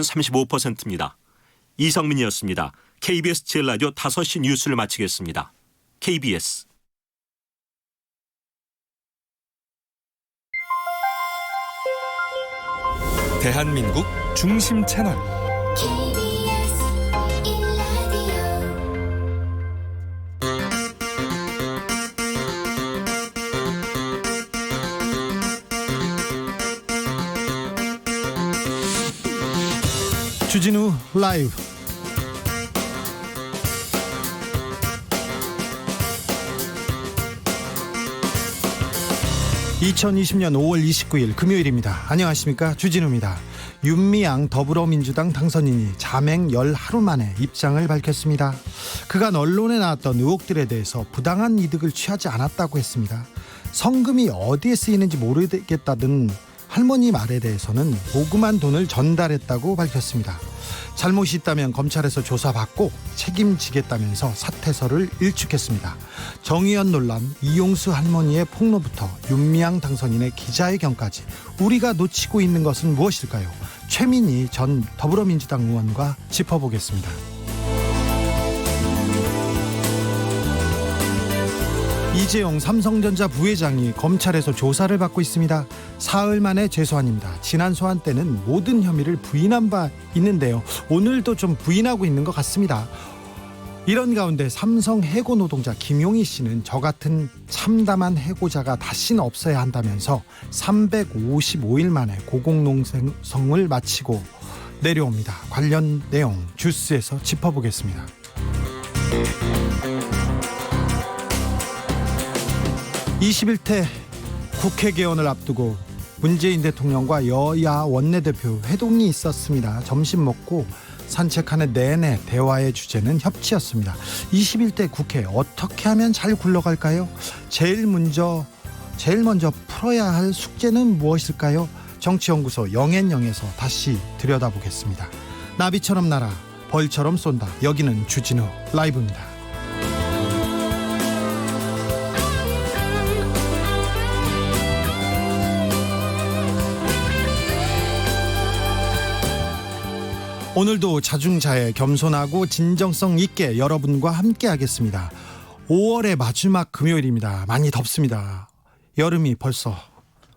35%입니다. 이성민이었습니다. KBS 제일라디오 5시 뉴스를 마치겠습니다. KBS 대한민국 중심 채널 KBS 1라디오 주진우 라이브. (2020년 5월 29일) 금요일입니다. 안녕하십니까, 주진우입니다. 윤미향 더불어민주당 당선인이 자맹 열 하루 만에 입장을 밝혔습니다. 그간 언론에 나왔던 의혹들에 대해서 부당한 이득을 취하지 않았다고 했습니다. 성금이 어디에 쓰이는지 모르겠다던 할머니 말에 대해서는 모금한 돈을 전달했다고 밝혔습니다. 잘못이 있다면 검찰에서 조사받고 책임지겠다면서 사퇴서를 일축했습니다. 정의연 논란, 이용수 할머니의 폭로부터 윤미향 당선인의 기자회견까지 우리가 놓치고 있는 것은 무엇일까요? 최민희 전 더불어민주당 의원과 짚어보겠습니다. 이재용 삼성전자 부회장이 검찰에서 조사를 받고 있습니다. 사흘 만에 재소환입니다. 지난 소환 때는 모든 혐의를 부인한 바 있는데요. 오늘도 좀 부인하고 있는 것 같습니다. 이런 가운데 삼성 해고 노동자 김용희 씨는 저 같은 참담한 해고자가 다시는 없어야 한다면서 355일 만에 고공농성을 마치고 내려옵니다. 관련 내용 주스에서 짚어보겠습니다. 21대 국회 개원을 앞두고 문재인 대통령과 여야 원내대표 회동이 있었습니다. 점심 먹고 산책하는 내내 대화의 주제는 협치였습니다. 21대 국회 어떻게 하면 잘 굴러갈까요? 제일 먼저 풀어야 할 숙제는 무엇일까요? 정치연구소 영앤영에서 다시 들여다보겠습니다. 나비처럼 날아 벌처럼 쏜다. 여기는 주진우 라이브입니다. 오늘도 자중자애, 겸손하고 진정성 있게 여러분과 함께 하겠습니다. 5월의 마지막 금요일입니다. 많이 덥습니다. 여름이 벌써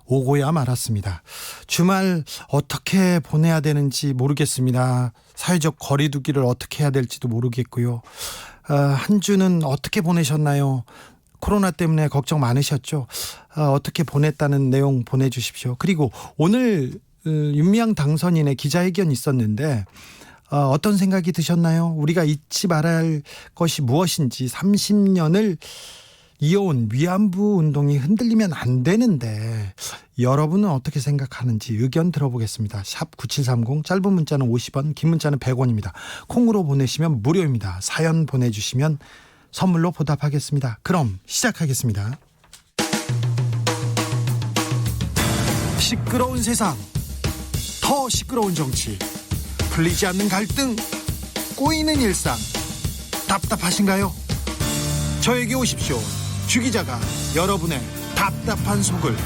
오고야 말았습니다. 주말 어떻게 보내야 되는지 모르겠습니다. 사회적 거리 두기를 어떻게 해야 될지도 모르겠고요. 한 주는 어떻게 보내셨나요? 코로나 때문에 걱정 많으셨죠? 어떻게 보냈다는 내용 보내주십시오. 그리고 오늘 윤미향 당선인의 기자회견이 있었는데 어떤 생각이 드셨나요? 우리가 잊지 말아야 할 것이 무엇인지, 30년을 이어온 위안부 운동이 흔들리면 안 되는데 여러분은 어떻게 생각하는지 의견 들어보겠습니다. 샵 9730, 짧은 문자는 50원, 긴 문자는 100원입니다. 콩으로 보내시면 무료입니다. 사연 보내주시면 선물로 보답하겠습니다. 그럼 시작하겠습니다. 시끄러운 세상, 더 시끄러운 정치, 풀리지 않는 갈등, 꼬이는 일상, 답답하신가요? 저에게 오십시오. 주 기자가 여러분의 답답한 속을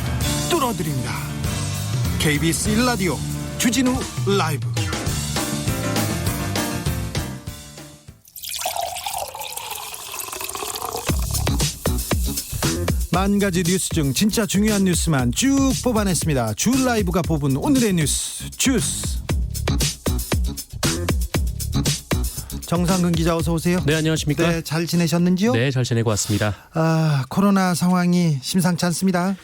뚫어드립니다. KBS 1라디오 주진우 라이브. 만 가지 뉴스 중 진짜 중요한 뉴스만 쭉 뽑아냈습니다. 주 라이브가 뽑은 오늘의 뉴스 주스. 정상근 기자, 어서 오세요. 네, 안녕하십니까? 네, 잘 지내셨는지요? 네, 잘 지내고 왔습니다. 코로나 상황이 심상치 않습니다.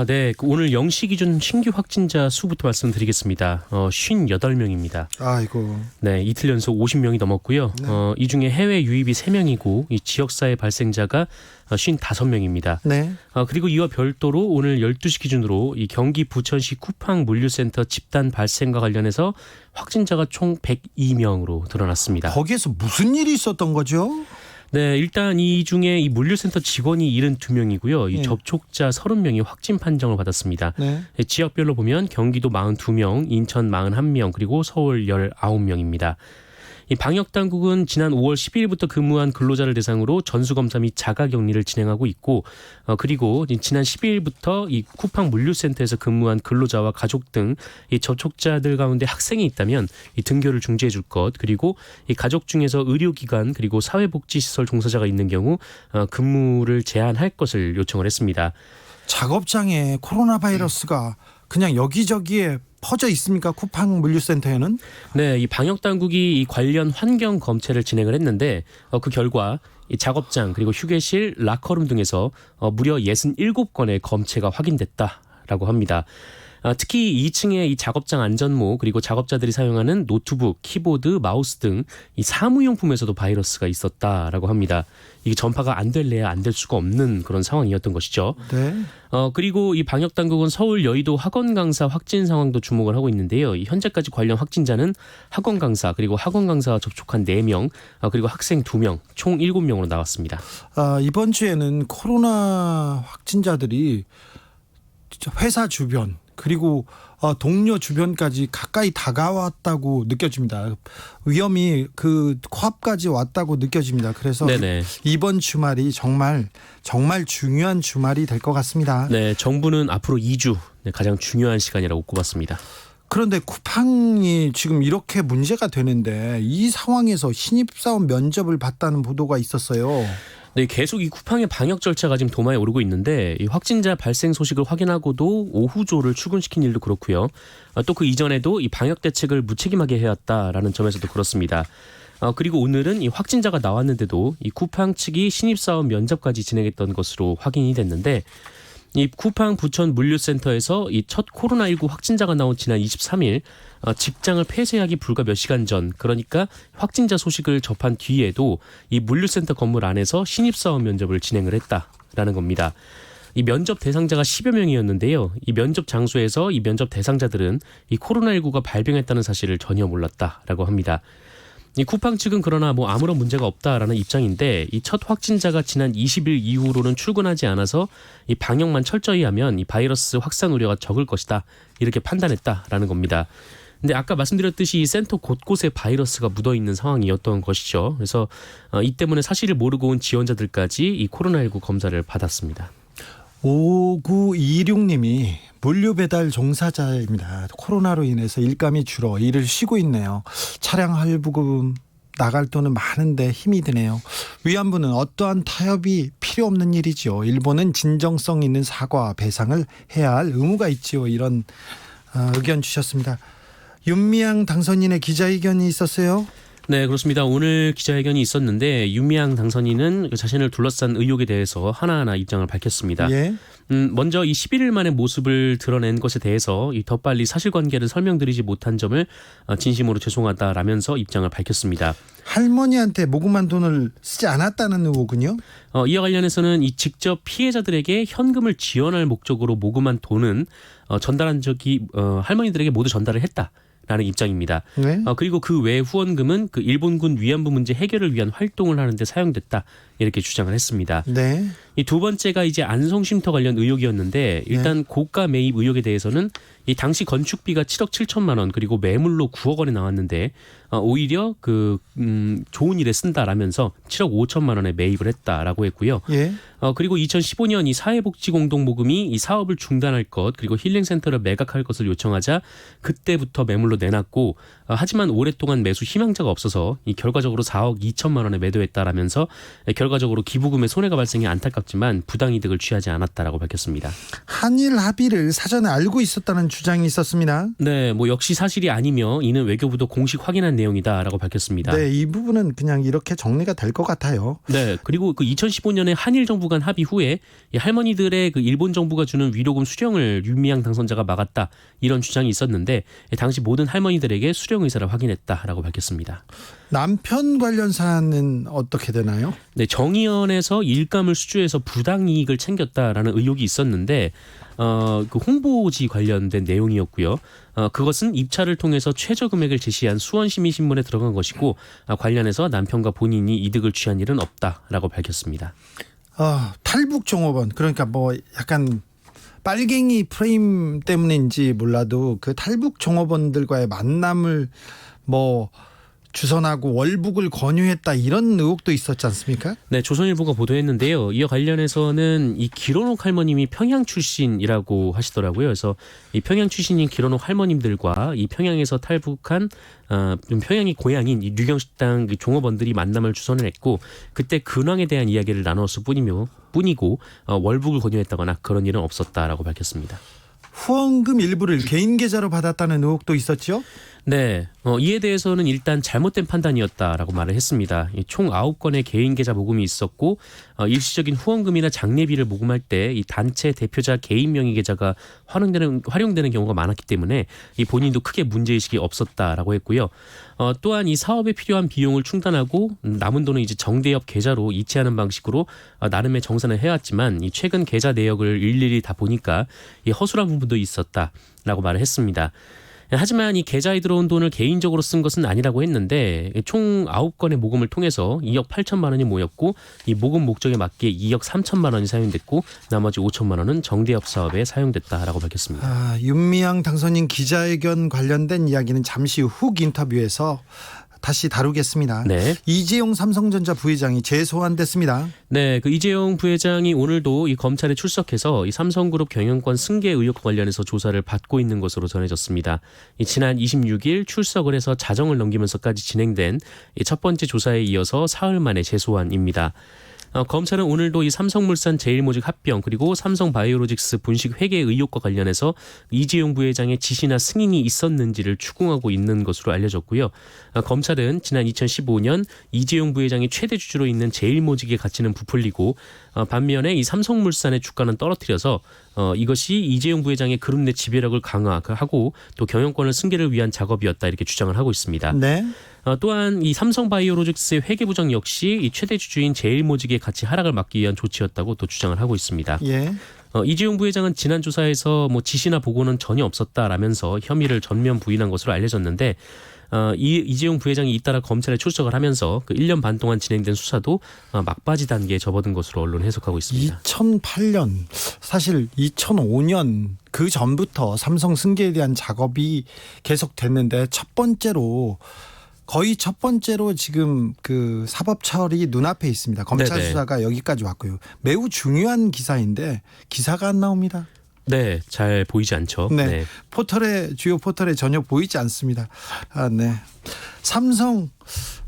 네, 오늘 0시 기준 신규 확진자 수부터 말씀드리겠습니다. 58명입니다. 아이고. 네, 이틀 연속 50명이 넘었고요. 네. 이 중에 해외 유입이 3명이고 이 지역사회 발생자가 55명입니다. 네. 그리고 이와 별도로 오늘 12시 기준으로 이 경기 부천시 쿠팡 물류센터 집단 발생과 관련해서 확진자가 총 102명으로 드러났습니다. 거기에서 무슨 일이 있었던 거죠? 네, 일단 이 중에 이 물류센터 직원이 72명이고요. 이 네. 접촉자 30명이 확진 판정을 받았습니다. 네. 지역별로 보면 경기도 42명, 인천 41명, 그리고 서울 19명입니다. 이 방역 당국은 지난 5월 12일부터 근무한 근로자를 대상으로 전수검사 및 자가격리를 진행하고 있고 그리고 지난 12일부터 이 쿠팡 물류센터에서 근무한 근로자와 가족 등 이 접촉자들 가운데 학생이 있다면 이 등교를 중지해 줄 것, 그리고 이 가족 중에서 의료기관 그리고 사회복지시설 종사자가 있는 경우 근무를 제한할 것을 요청을 했습니다. 작업장에 코로나 바이러스가 그냥 여기저기에 퍼져 있습니까? 쿠팡 물류센터에는? 네, 이 방역 당국이 이 관련 환경 검체를 진행을 했는데 그 결과 이 작업장 그리고 휴게실, 라커룸 등에서 무려 67건의 검체가 확인됐다라고 합니다. 특히 2층의 이 작업장 안전모 그리고 작업자들이 사용하는 노트북, 키보드, 마우스 등 이 사무용품에서도 바이러스가 있었다라고 합니다. 이게 전파가 안 될래야 안 될 수가 없는 그런 상황이었던 것이죠. 네. 그리고 이 방역 당국은 서울 여의도 학원 강사 확진 상황도 주목을 하고 있는데요. 이 현재까지 관련 확진자는 학원 강사 그리고 학원 강사와 접촉한 4명 그리고 학생 2명 총 7명으로 나왔습니다. 이번 주에는 코로나 확진자들이 회사 주변 그리고 동료 주변까지 가까이 다가왔다고 느껴집니다. 위험이 그 코앞까지 왔다고 느껴집니다. 그래서 네네. 이번 주말이 정말 중요한 주말이 될 것 같습니다. 네, 정부는 앞으로 2주 가장 중요한 시간이라고 꼽았습니다. 그런데 쿠팡이 지금 이렇게 문제가 되는데 이 상황에서 신입사원 면접을 봤다는 보도가 있었어요. 네, 계속 이 쿠팡의 방역 절차가 지금 도마에 오르고 있는데 이 확진자 발생 소식을 확인하고도 오후조를 출근시킨 일도 그렇고요. 또 그 이전에도 이 방역 대책을 무책임하게 해왔다라는 점에서도 그렇습니다. 그리고 오늘은 이 확진자가 나왔는데도 이 쿠팡 측이 신입사원 면접까지 진행했던 것으로 확인이 됐는데 이 쿠팡 부천 물류센터에서 이 첫 코로나19 확진자가 나온 지난 23일 직장을 폐쇄하기 불과 몇 시간 전, 그러니까 확진자 소식을 접한 뒤에도 이 물류센터 건물 안에서 신입사원 면접을 진행을 했다라는 겁니다. 이 면접 대상자가 10여 명이었는데요. 이 면접 장소에서 이 면접 대상자들은 이 코로나19가 발병했다는 사실을 전혀 몰랐다라고 합니다. 이 쿠팡 측은 그러나 아무런 문제가 없다라는 입장인데 이 첫 확진자가 지난 20일 이후로는 출근하지 않아서 이 방역만 철저히 하면 이 바이러스 확산 우려가 적을 것이다 이렇게 판단했다라는 겁니다. 근데 아까 말씀드렸듯이 이 센터 곳곳에 바이러스가 묻어 있는 상황이었던 것이죠. 그래서 이 때문에 사실을 모르고 온 지원자들까지 이 코로나19 검사를 받았습니다. 5926님이 물류 배달 종사자입니다. 코로나로 인해서 일감이 줄어 일을 쉬고 있네요. 차량 할부금 나갈 돈은 많은데 힘이 드네요. 위안부는 어떠한 타협이 필요 없는 일이지요. 일본은 진정성 있는 사과 배상을 해야 할 의무가 있지요. 이런 의견 주셨습니다. 윤미향 당선인의 기자회견이 있었어요. 네, 그렇습니다. 오늘 기자회견이 있었는데 윤미향 당선인은 자신을 둘러싼 의혹에 대해서 하나하나 입장을 밝혔습니다. 예. 먼저 이 11일 만에 모습을 드러낸 것에 대해서 더 빨리 사실관계를 설명드리지 못한 점을 진심으로 죄송하다라면서 입장을 밝혔습니다. 할머니한테 모금한 돈을 쓰지 않았다는 의혹은요? 이와 관련해서는 이 직접 피해자들에게 현금을 지원할 목적으로 모금한 돈은 전달한 적이 할머니들에게 모두 전달을 했다. 라는 입장입니다. 네. 그리고 그 외 후원금은 그 일본군 위안부 문제 해결을 위한 활동을 하는데 사용됐다 이렇게 주장을 했습니다. 네. 이 두 번째가 이제 안성쉼터 관련 의혹이었는데 일단 고가 매입 의혹에 대해서는 이 당시 건축비가 7억 7천만 원 그리고 매물로 9억 원에 나왔는데 오히려 그 좋은 일에 쓴다라면서 7억 5천만 원에 매입을 했다라고 했고요. 예. 그리고 2015년 이 사회복지공동모금이 이 사업을 중단할 것 그리고 힐링센터를 매각할 것을 요청하자 그때부터 매물로 내놨고 하지만 오랫동안 매수 희망자가 없어서 이 결과적으로 4억 2천만 원에 매도했다라면서 결과적으로 기부금에 손해가 발생해 안타깝지만 부당이득을 취하지 않았다라고 밝혔습니다. 한일 합의를 사전에 알고 있었다는 주장이 있었습니다. 네, 역시 사실이 아니며 이는 외교부도 공식 확인한 내용이다라고 밝혔습니다. 네, 이 부분은 그냥 이렇게 정리가 될 것 같아요. 네, 그리고 그 2015년에 한일 정부 간 합의 후에 이 할머니들의 그 일본 정부가 주는 위로금 수령을 윤미향 당선자가 막았다 이런 주장이 있었는데 당시 모든 할머니들에게 수령 의사를 확인했다라고 밝혔습니다. 남편 관련 사안은 어떻게 되나요? 네, 정의연에서 일감을 수주해서 부당이익을 챙겼다라는 의혹이 있었는데 그 홍보지 관련된 내용이었고요. 그것은 입찰을 통해서 최저 금액을 제시한 수원시민신문에 들어간 것이고 관련해서 남편과 본인이 이득을 취한 일은 없다라고 밝혔습니다. 탈북 종업원 그러니까 약간 빨갱이 프레임 때문인지 몰라도 그 탈북 종업원들과의 만남을 주선하고 월북을 권유했다 이런 의혹도 있었지 않습니까? 네, 조선일보가 보도했는데요. 이와 관련해서는 이 기론옥 할머님이 평양 출신이라고 하시더라고요. 그래서 이 평양 출신인 기론옥 할머님들과 이 평양에서 탈북한 좀 평양이 고향인 이 류경식당 종업원들이 만남을 주선을 했고 그때 근황에 대한 이야기를 나눴을 뿐이고 월북을 권유했다거나 그런 일은 없었다라고 밝혔습니다. 후원금 일부를 개인 계좌로 받았다는 의혹도 있었죠? 네, 이에 대해서는 일단 잘못된 판단이었다라고 말을 했습니다. 총 9건의 개인 계좌 모금이 있었고 일시적인 후원금이나 장례비를 모금할 때 이 단체 대표자 개인 명의 계좌가 활용되는 경우가 많았기 때문에 이 본인도 크게 문제의식이 없었다라고 했고요. 또한 이 사업에 필요한 비용을 충당하고 남은 돈은 이제 정대협 계좌로 이체하는 방식으로 나름의 정산을 해왔지만 이 최근 계좌 내역을 일일이 다 보니까 이 허술한 부분도 있었다라고 말을 했습니다. 하지만 이 계좌에 들어온 돈을 개인적으로 쓴 것은 아니라고 했는데 총 9건의 모금을 통해서 2억 8천만 원이 모였고 이 모금 목적에 맞게 2억 3천만 원이 사용됐고 나머지 5천만 원은 정대협 사업에 사용됐다라고 밝혔습니다. 윤미향 당선인 기자회견 관련된 이야기는 잠시 후 인터뷰에서 다시 다루겠습니다. 네. 이재용 삼성전자 부회장이 재소환됐습니다. 네, 그 이재용 부회장이 오늘도 이 검찰에 출석해서 이 삼성그룹 경영권 승계 의혹과 관련해서 조사를 받고 있는 것으로 전해졌습니다. 이 지난 26일 출석을 해서 자정을 넘기면서까지 진행된 이 첫 번째 조사에 이어서 사흘 만에 재소환입니다. 검찰은 오늘도 이 삼성물산 제일모직 합병 그리고 삼성바이오로직스 분식 회계 의혹과 관련해서 이재용 부회장의 지시나 승인이 있었는지를 추궁하고 있는 것으로 알려졌고요. 검찰은 지난 2015년 이재용 부회장이 최대 주주로 있는 제일모직의 가치는 부풀리고 반면에 이 삼성물산의 주가는 떨어뜨려서 이것이 이재용 부회장의 그룹 내 지배력을 강화하고 또 경영권을 승계를 위한 작업이었다 이렇게 주장을 하고 있습니다. 네. 또한 이 삼성바이오로직스의 회계 부정 역시 이 최대 주주인 제일모직의 가치 하락을 막기 위한 조치였다고 또 주장을 하고 있습니다. 예. 이재용 부회장은 지난 조사에서 지시나 보고는 전혀 없었다라면서 혐의를 전면 부인한 것으로 알려졌는데 이재용 부회장이 잇따라 검찰에 출석을 하면서 그 1년 반 동안 진행된 수사도 막바지 단계에 접어든 것으로 언론 해석하고 있습니다. 2008년 사실 2005년 그 전부터 삼성 승계에 대한 작업이 계속됐는데 거의 첫 번째로 지금 그 사법 처리 눈앞에 있습니다. 검찰 네네. 수사가 여기까지 왔고요. 매우 중요한 기사인데 기사가 안 나옵니다. 네, 잘 보이지 않죠. 네. 주요 포털에 전혀 보이지 않습니다. 네. 삼성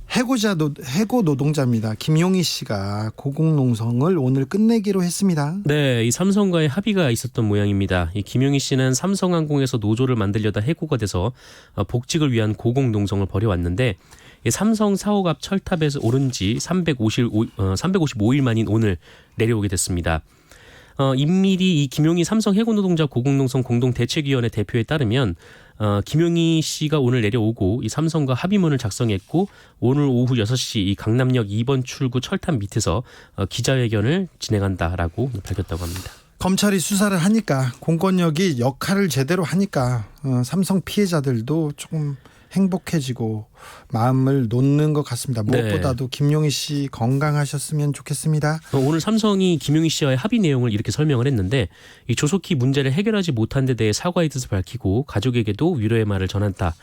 해고 노동자입니다. 김용희 씨가 고공농성을 오늘 끝내기로 했습니다. 네, 이 삼성과의 합의가 있었던 모양입니다. 이 김용희 씨는 삼성항공에서 노조를 만들려다 해고가 돼서 복직을 위한 고공농성을 벌여왔는데 이 삼성 사옥 앞 철탑에서 오른 지 355일 만인 오늘 내려오게 됐습니다. 임밀히 이 김용희 삼성 해고노동자 고공농성 공동대책위원회 대표에 따르면 김용희 씨가 오늘 내려오고 이 삼성과 합의문을 작성했고 오늘 오후 6시 이 강남역 2번 출구 철탑 밑에서 기자회견을 진행한다라고 밝혔다고 합니다. 검찰이 수사를 하니까 공권력이 역할을 제대로 하니까 삼성 피해자들도 조금 행복해지고 마음을 놓는 것 같습니다. 무엇보다도 김용희 씨 건강하셨으면 좋겠습니다. 오늘 삼성이 김용희 씨와의 합의 내용을 이렇게 설명을 했는데 이 조속히 문제를 해결하지 못한 데 대해 사과의 뜻을 밝히고 가족에게도 위로의 말을 전한다.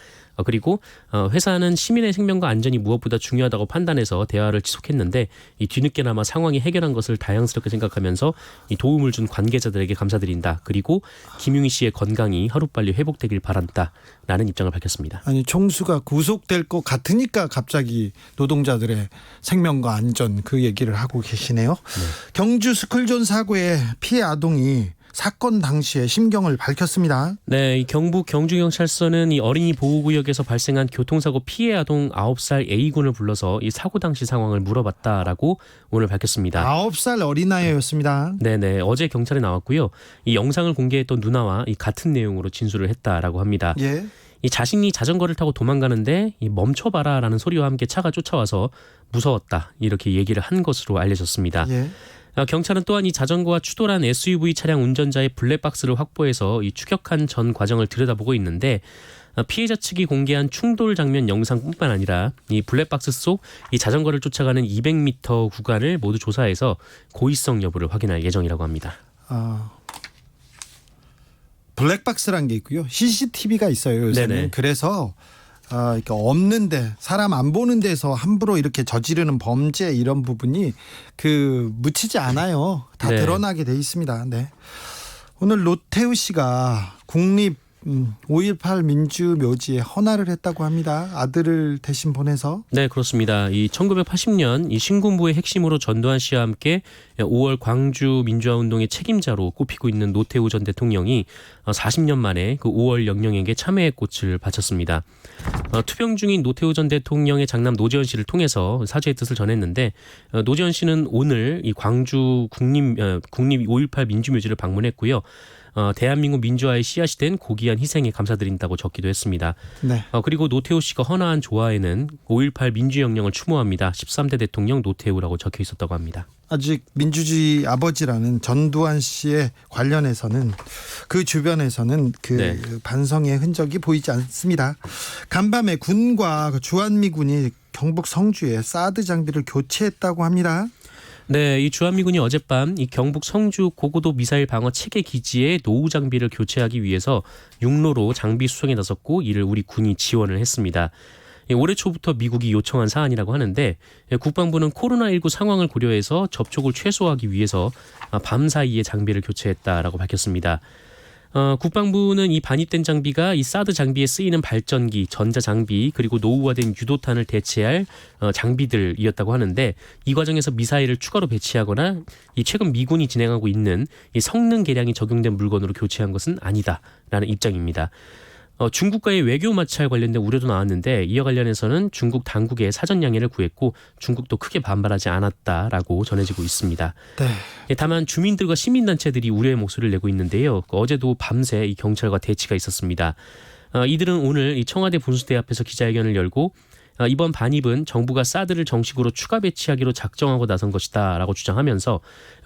그리고 회사는 시민의 생명과 안전이 무엇보다 중요하다고 판단해서 대화를 지속했는데 이 뒤늦게나마 상황이 해결한 것을 다양스럽게 생각하면서 이 도움을 준 관계자들에게 감사드린다. 그리고 김용희 씨의 건강이 하루빨리 회복되길 바란다라는 입장을 밝혔습니다. 아니 총수가 구속될 것 같으니까 갑자기 노동자들의 생명과 안전 그 얘기를 하고 계시네요. 네. 경주 스쿨존 사고의 피해 아동이 사건 당시에 심경을 밝혔습니다. 네, 이 경북 경주경찰서는 이 어린이 보호구역에서 발생한 교통사고 피해 아동 9살 A군을 불러서 이 사고 당시 상황을 물어봤다라고 오늘 밝혔습니다. 9살 어린아이였습니다. 네네, 어제 경찰에 나왔고요. 이 영상을 공개했던 누나와 이 같은 내용으로 진술을 했다라고 합니다. 예. 이 자신이 자전거를 타고 도망가는데 이 멈춰봐라라는 소리와 함께 차가 쫓아와서 무서웠다 이렇게 얘기를 한 것으로 알려졌습니다. 예. 경찰은 또한 이 자전거와 추돌한 SUV 차량 운전자의 블랙박스를 확보해서 이 추격한 전 과정을 들여다보고 있는데 피해자 측이 공개한 충돌 장면 영상뿐만 아니라 이 블랙박스 속 이 자전거를 쫓아가는 200m 구간을 모두 조사해서 고의성 여부를 확인할 예정이라고 합니다. 블랙박스란 게 있고요. CCTV가 있어요. 요새는. 네네. 그래서 그러니까 없는데 사람 안 보는 데서 함부로 이렇게 저지르는 범죄 이런 부분이 묻히지 않아요. 다 네. 드러나게 돼 있습니다. 네. 오늘 노태우 씨가 국립 5.18 민주묘지에 헌화를 했다고 합니다. 아들을 대신 보내서. 네, 그렇습니다. 이 1980년 이 신군부의 핵심으로 전두환 씨와 함께 5월 광주 민주화운동의 책임자로 꼽히고 있는 노태우 전 대통령이 40년 만에 그 5월 영령에게 참회의 꽃을 바쳤습니다. 투병 중인 노태우 전 대통령의 장남 노재현 씨를 통해서 사죄의 뜻을 전했는데 노재현 씨는 오늘 이 광주 국립 5.18 민주묘지를 방문했고요. 대한민국 민주화의 씨앗이 된 고귀한 희생에 감사드린다고 적기도 했습니다. 네. 그리고 노태우 씨가 헌화한 조화에는 5.18 민주혁명을 추모합니다. 13대 대통령 노태우라고 적혀 있었다고 합니다. 아직 민주주의 아버지라는 전두환 씨에 관련해서는 그 주변에서는 네. 반성의 흔적이 보이지 않습니다. 간밤에 군과 주한미군이 경북 성주에 사드 장비를 교체했다고 합니다. 네, 이 주한미군이 어젯밤 이 경북 성주 고고도 미사일 방어 체계 기지에 노후 장비를 교체하기 위해서 육로로 장비 수송에 나섰고 이를 우리 군이 지원을 했습니다. 올해 초부터 미국이 요청한 사안이라고 하는데 국방부는 코로나19 상황을 고려해서 접촉을 최소화하기 위해서 밤사이에 장비를 교체했다라고 밝혔습니다. 국방부는 이 반입된 장비가 이 사드 장비에 쓰이는 발전기, 전자장비 그리고 노후화된 유도탄을 대체할 장비들이었다고 하는데 이 과정에서 미사일을 추가로 배치하거나 이 최근 미군이 진행하고 있는 이 성능 개량이 적용된 물건으로 교체한 것은 아니다라는 입장입니다. 중국과의 외교 마찰 관련된 우려도 나왔는데 이와 관련해서는 중국 당국에 사전 양해를 구했고 중국도 크게 반발하지 않았다라고 전해지고 있습니다. 네. 다만 주민들과 시민단체들이 우려의 목소리를 내고 있는데요. 어제도 밤새 이 경찰과 대치가 있었습니다. 이들은 오늘 이 청와대 분수대 앞에서 기자회견을 열고 이번 반입은 정부가 사드를 정식으로 추가 배치하기로 작정하고 나선 것이다라고 주장하면서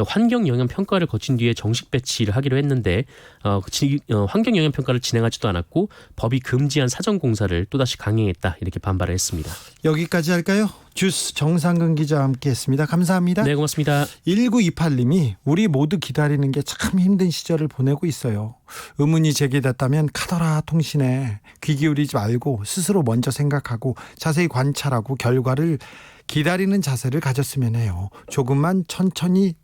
환경 영향 평가를 거친 뒤에 정식 배치를 하기로 했는데 환경 영향 평가를 진행하지도 않았고 법이 금지한 사전 공사를 또다시 강행했다 이렇게 반발을 했습니다. 여기까지 할까요? 주스 정상근 기자와 함께했습니다. 감사합니다. 네, 고맙습니다. 1928님이 우리 모두 기다리는 게 참 힘든 시절을 보내고 있어요. 의문이 제기됐다면 카더라 통신에 귀 기울이지 말고 스스로 먼저 생각하고 자세히 관찰하고 결과를 기다리는 자세를 가졌으면 해요. 조금만 천천히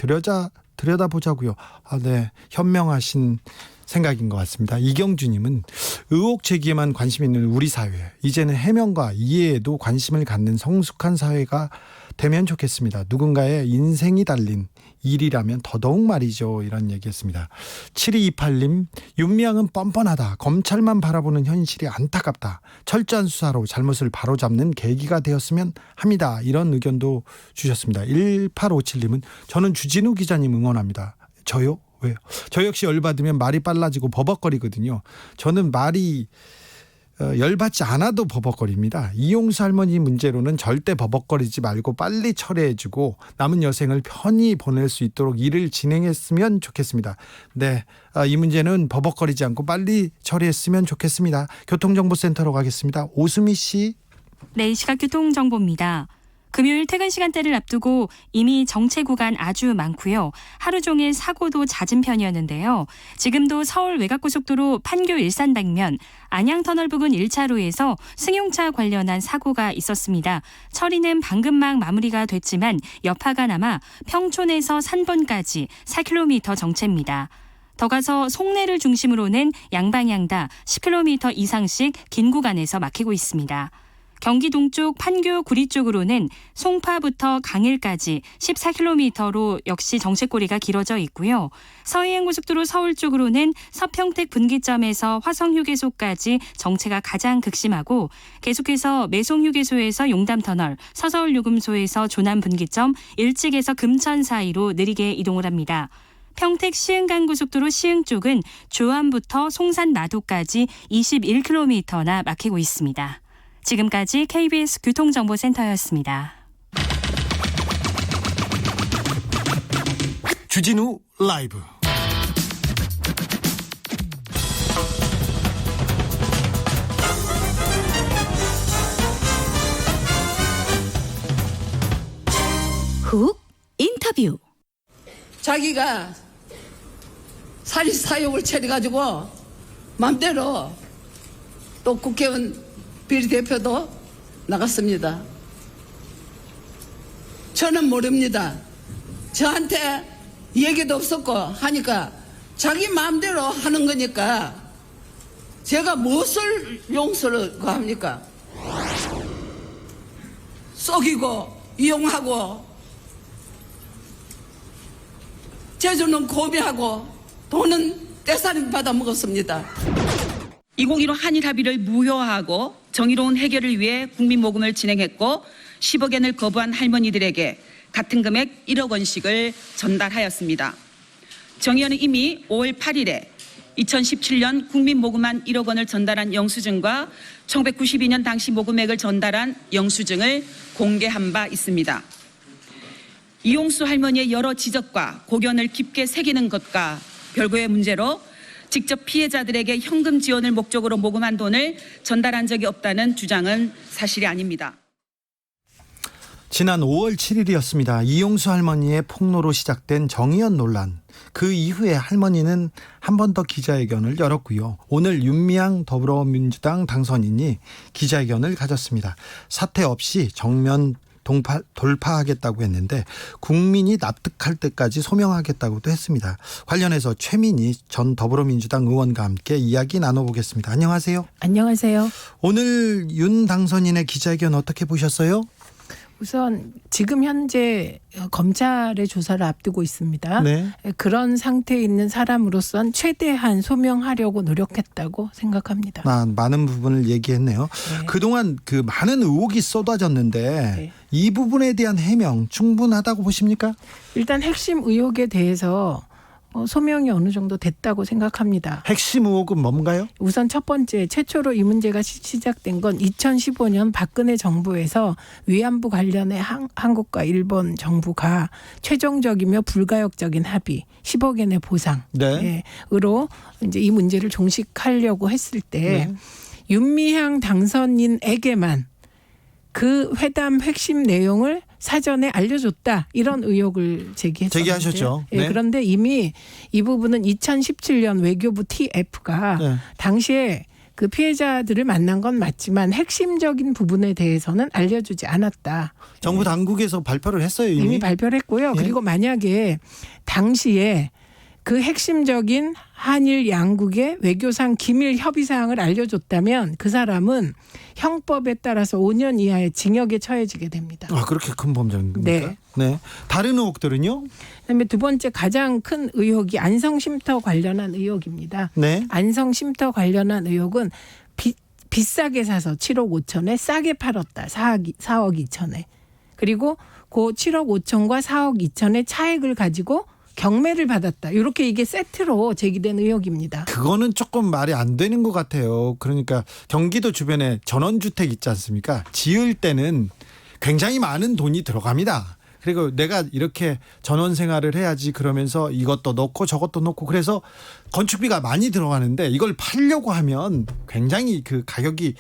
들여다보자고요. 네, 현명하신 생각인 것 같습니다. 이경주님은 의혹 제기에만 관심 있는 우리 사회, 이제는 해명과 이해에도 관심을 갖는 성숙한 사회가 되면 좋겠습니다. 누군가의 인생이 달린 일이라면 더더욱 말이죠. 이런 얘기했습니다. 7228님, 윤미향은 뻔뻔하다. 검찰만 바라보는 현실이 안타깝다. 철저한 수사로 잘못을 바로잡는 계기가 되었으면 합니다. 이런 의견도 주셨습니다. 1857님은 저는 주진우 기자님 응원합니다. 저요? 왜요? 저 역시 열받으면 말이 빨라지고 버벅거리거든요. 저는 말이 열받지 않아도 버벅거립니다. 이용수 할머니 문제로는 절대 버벅거리지 말고 빨리 처리해주고 남은 여생을 편히 보낼 수 있도록 일을 진행했으면 좋겠습니다. 네, 이 문제는 버벅거리지 않고 빨리 처리했으면 좋겠습니다. 교통정보센터로 가겠습니다. 오수미 씨. 네, 시각 교통정보입니다. 금요일 퇴근 시간대를 앞두고 이미 정체 구간 아주 많고요. 하루 종일 사고도 잦은 편이었는데요. 지금도 서울 외곽고속도로 판교 일산 방면 안양터널 부근 1차로에서 승용차 관련한 사고가 있었습니다. 처리는 방금 막 마무리가 됐지만 여파가 남아 평촌에서 산본까지 4km 정체입니다. 더 가서 송내를 중심으로는 양방향 다 10km 이상씩 긴 구간에서 막히고 있습니다. 경기 동쪽 판교 구리 쪽으로는 송파부터 강일까지 14km로 역시 정체거리가 길어져 있고요. 서해안고속도로 서울 쪽으로는 서평택 분기점에서 화성휴게소까지 정체가 가장 극심하고 계속해서 매송휴게소에서 용담터널, 서서울요금소에서 조남분기점, 일찍에서 금천 사이로 느리게 이동을 합니다. 평택 시흥간고속도로 시흥 쪽은 조암부터 송산나도까지 21km나 막히고 있습니다. 지금까지 KBS 교통정보센터였습니다. 주진우 라이브. 훅 인터뷰. 자기가 사립사욕을 차려가지고 맘대로 또 국회의원 비례대표도 나갔습니다. 저는 모릅니다. 저한테 얘기도 없었고 하니까 자기 마음대로 하는 거니까 제가 무엇을 용서를 합니까? 속이고 이용하고 제주는 고비하고 돈은 떼살이 받아 먹었습니다. 2015 한일 합의를 무효화하고 정의로운 해결을 위해 국민모금을 진행했고 10억엔을 거부한 할머니들에게 같은 금액 1억 원씩을 전달하였습니다. 정 의원은 이미 5월 8일에 2017년 국민모금한 1억 원을 전달한 영수증과 1992년 당시 모금액을 전달한 영수증을 공개한 바 있습니다. 이용수 할머니의 여러 지적과 고견을 깊게 새기는 것과 별개의 문제로 직접 피해자들에게 현금 지원을 목적으로 모금한 돈을 전달한 적이 없다는 주장은 사실이 아닙니다. 지난 5월 7일이었습니다. 이용수 할머니의 폭로로 시작된 정의연 논란. 그 이후에 할머니는 한 번 더 기자회견을 열었고요. 오늘 윤미향 더불어민주당 당선인이 기자회견을 가졌습니다. 사퇴 없이 정면 돌파하겠다고 했는데 국민이 납득할 때까지 소명하겠다고도 했습니다. 관련해서 최민희 전 더불어민주당 의원과 함께 이야기 나눠보겠습니다. 안녕하세요. 안녕하세요. 오늘 윤 당선인의 기자회견 어떻게 보셨어요? 우선 지금 현재 검찰의 조사를 앞두고 있습니다. 네. 그런 상태에 있는 사람으로선 최대한 소명하려고 노력했다고 생각합니다. 많은 부분을 얘기했네요. 네. 그동안 그 많은 의혹이 쏟아졌는데 네. 이 부분에 대한 해명 충분하다고 보십니까? 일단 핵심 의혹에 대해서 소명이 어느 정도 됐다고 생각합니다. 핵심 의혹은 뭔가요? 우선 첫 번째, 최초로 이 문제가 시작된 건 2015년 박근혜 정부에서 위안부 관련해 한국과 일본 정부가 최종적이며 불가역적인 합의 10억엔의 보상으로 이제 이 문제를 종식하려고 했을 때 윤미향 당선인에게만 그 회담 핵심 내용을 사전에 알려줬다 이런 의혹을 제기하셨죠. 네. 그런데 이미 이 부분은 2017년 외교부 TF가 당시에 그 피해자들을 만난 건 맞지만 핵심적인 부분에 대해서는 알려주지 않았다. 정부 당국에서 발표를 했어요. 이미 발표를 했고요. 그리고 만약에 당시에 그 핵심적인 한일 양국의 외교상 기밀 협의 사항을 알려줬다면 그 사람은 형법에 따라서 5년 이하의 징역에 처해지게 됩니다. 그렇게 큰 범죄입니까? 네. 네. 다른 의혹들은요? 그다음에 두 번째 가장 큰 의혹이 안성쉼터 관련한 의혹입니다. 네. 안성쉼터 관련한 의혹은 비싸게 사서 7억 5천에 싸게 팔았다. 4억 2천에. 그리고 그 7억 5천과 4억 2천의 차액을 가지고 경매를 받았다. 이렇게 이게 세트로 제기된 의혹입니다. 그거는 조금 말이 안 되는 것 같아요. 그러니까 경기도 주변에 전원주택 있지 않습니까? 지을 때는 굉장히 많은 돈이 들어갑니다. 그리고 내가 이렇게 전원 생활을 해야지 그러면서 이것도 넣고 저것도 넣고 그래서 건축비가 많이 들어가는데 이걸 팔려고 하면 굉장히 그 가격이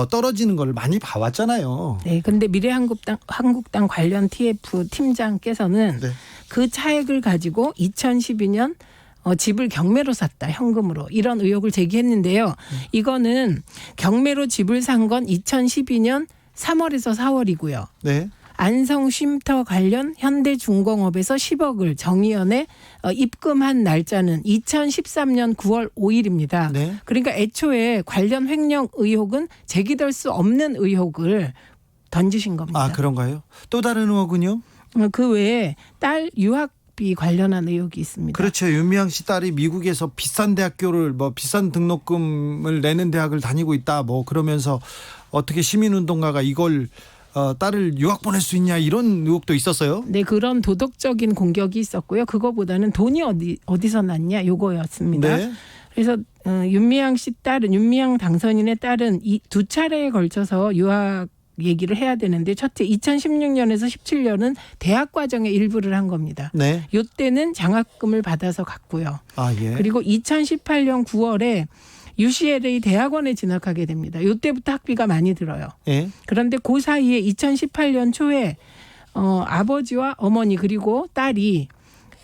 떨어지는 걸 많이 봐왔잖아요. 네, 근데 미래한국당 관련 TF 팀장께서는 그 차액을 가지고 2012년 집을 경매로 샀다. 현금으로. 이런 의혹을 제기했는데요. 이거는 경매로 집을 산 건 2012년 3월에서 4월이고요. 네. 안성쉼터 관련 현대중공업에서 10억을 정의연에 입금한 날짜는 2013년 9월 5일입니다. 네. 그러니까 애초에 관련 횡령 의혹은 제기될 수 없는 의혹을 던지신 겁니다. 그런가요? 또 다른 의혹은요? 그 외에 딸 유학비 관련한 의혹이 있습니다. 그렇죠. 윤미향 씨 딸이 미국에서 비싼 대학교를 비싼 등록금을 내는 대학을 다니고 있다. 그러면서 어떻게 시민운동가가 이걸 딸을 유학 보낼 수 있냐 이런 의혹도 있었어요. 네, 그런 도덕적인 공격이 있었고요. 그거보다는 돈이 어디서 났냐 요거였습니다. 네. 그래서 윤미향 씨 딸은 윤미향 당선인의 딸은 이 두 차례에 걸쳐서 유학 얘기를 해야 되는데 첫째 2016년에서 17년은 대학 과정의 일부를 한 겁니다. 네. 이때는 장학금을 받아서 갔고요. 예. 그리고 2018년 9월에 UCLA 대학원에 진학하게 됩니다. 이때부터 학비가 많이 들어요. 예. 그런데 그 사이에 2018년 초에 아버지와 어머니 그리고 딸이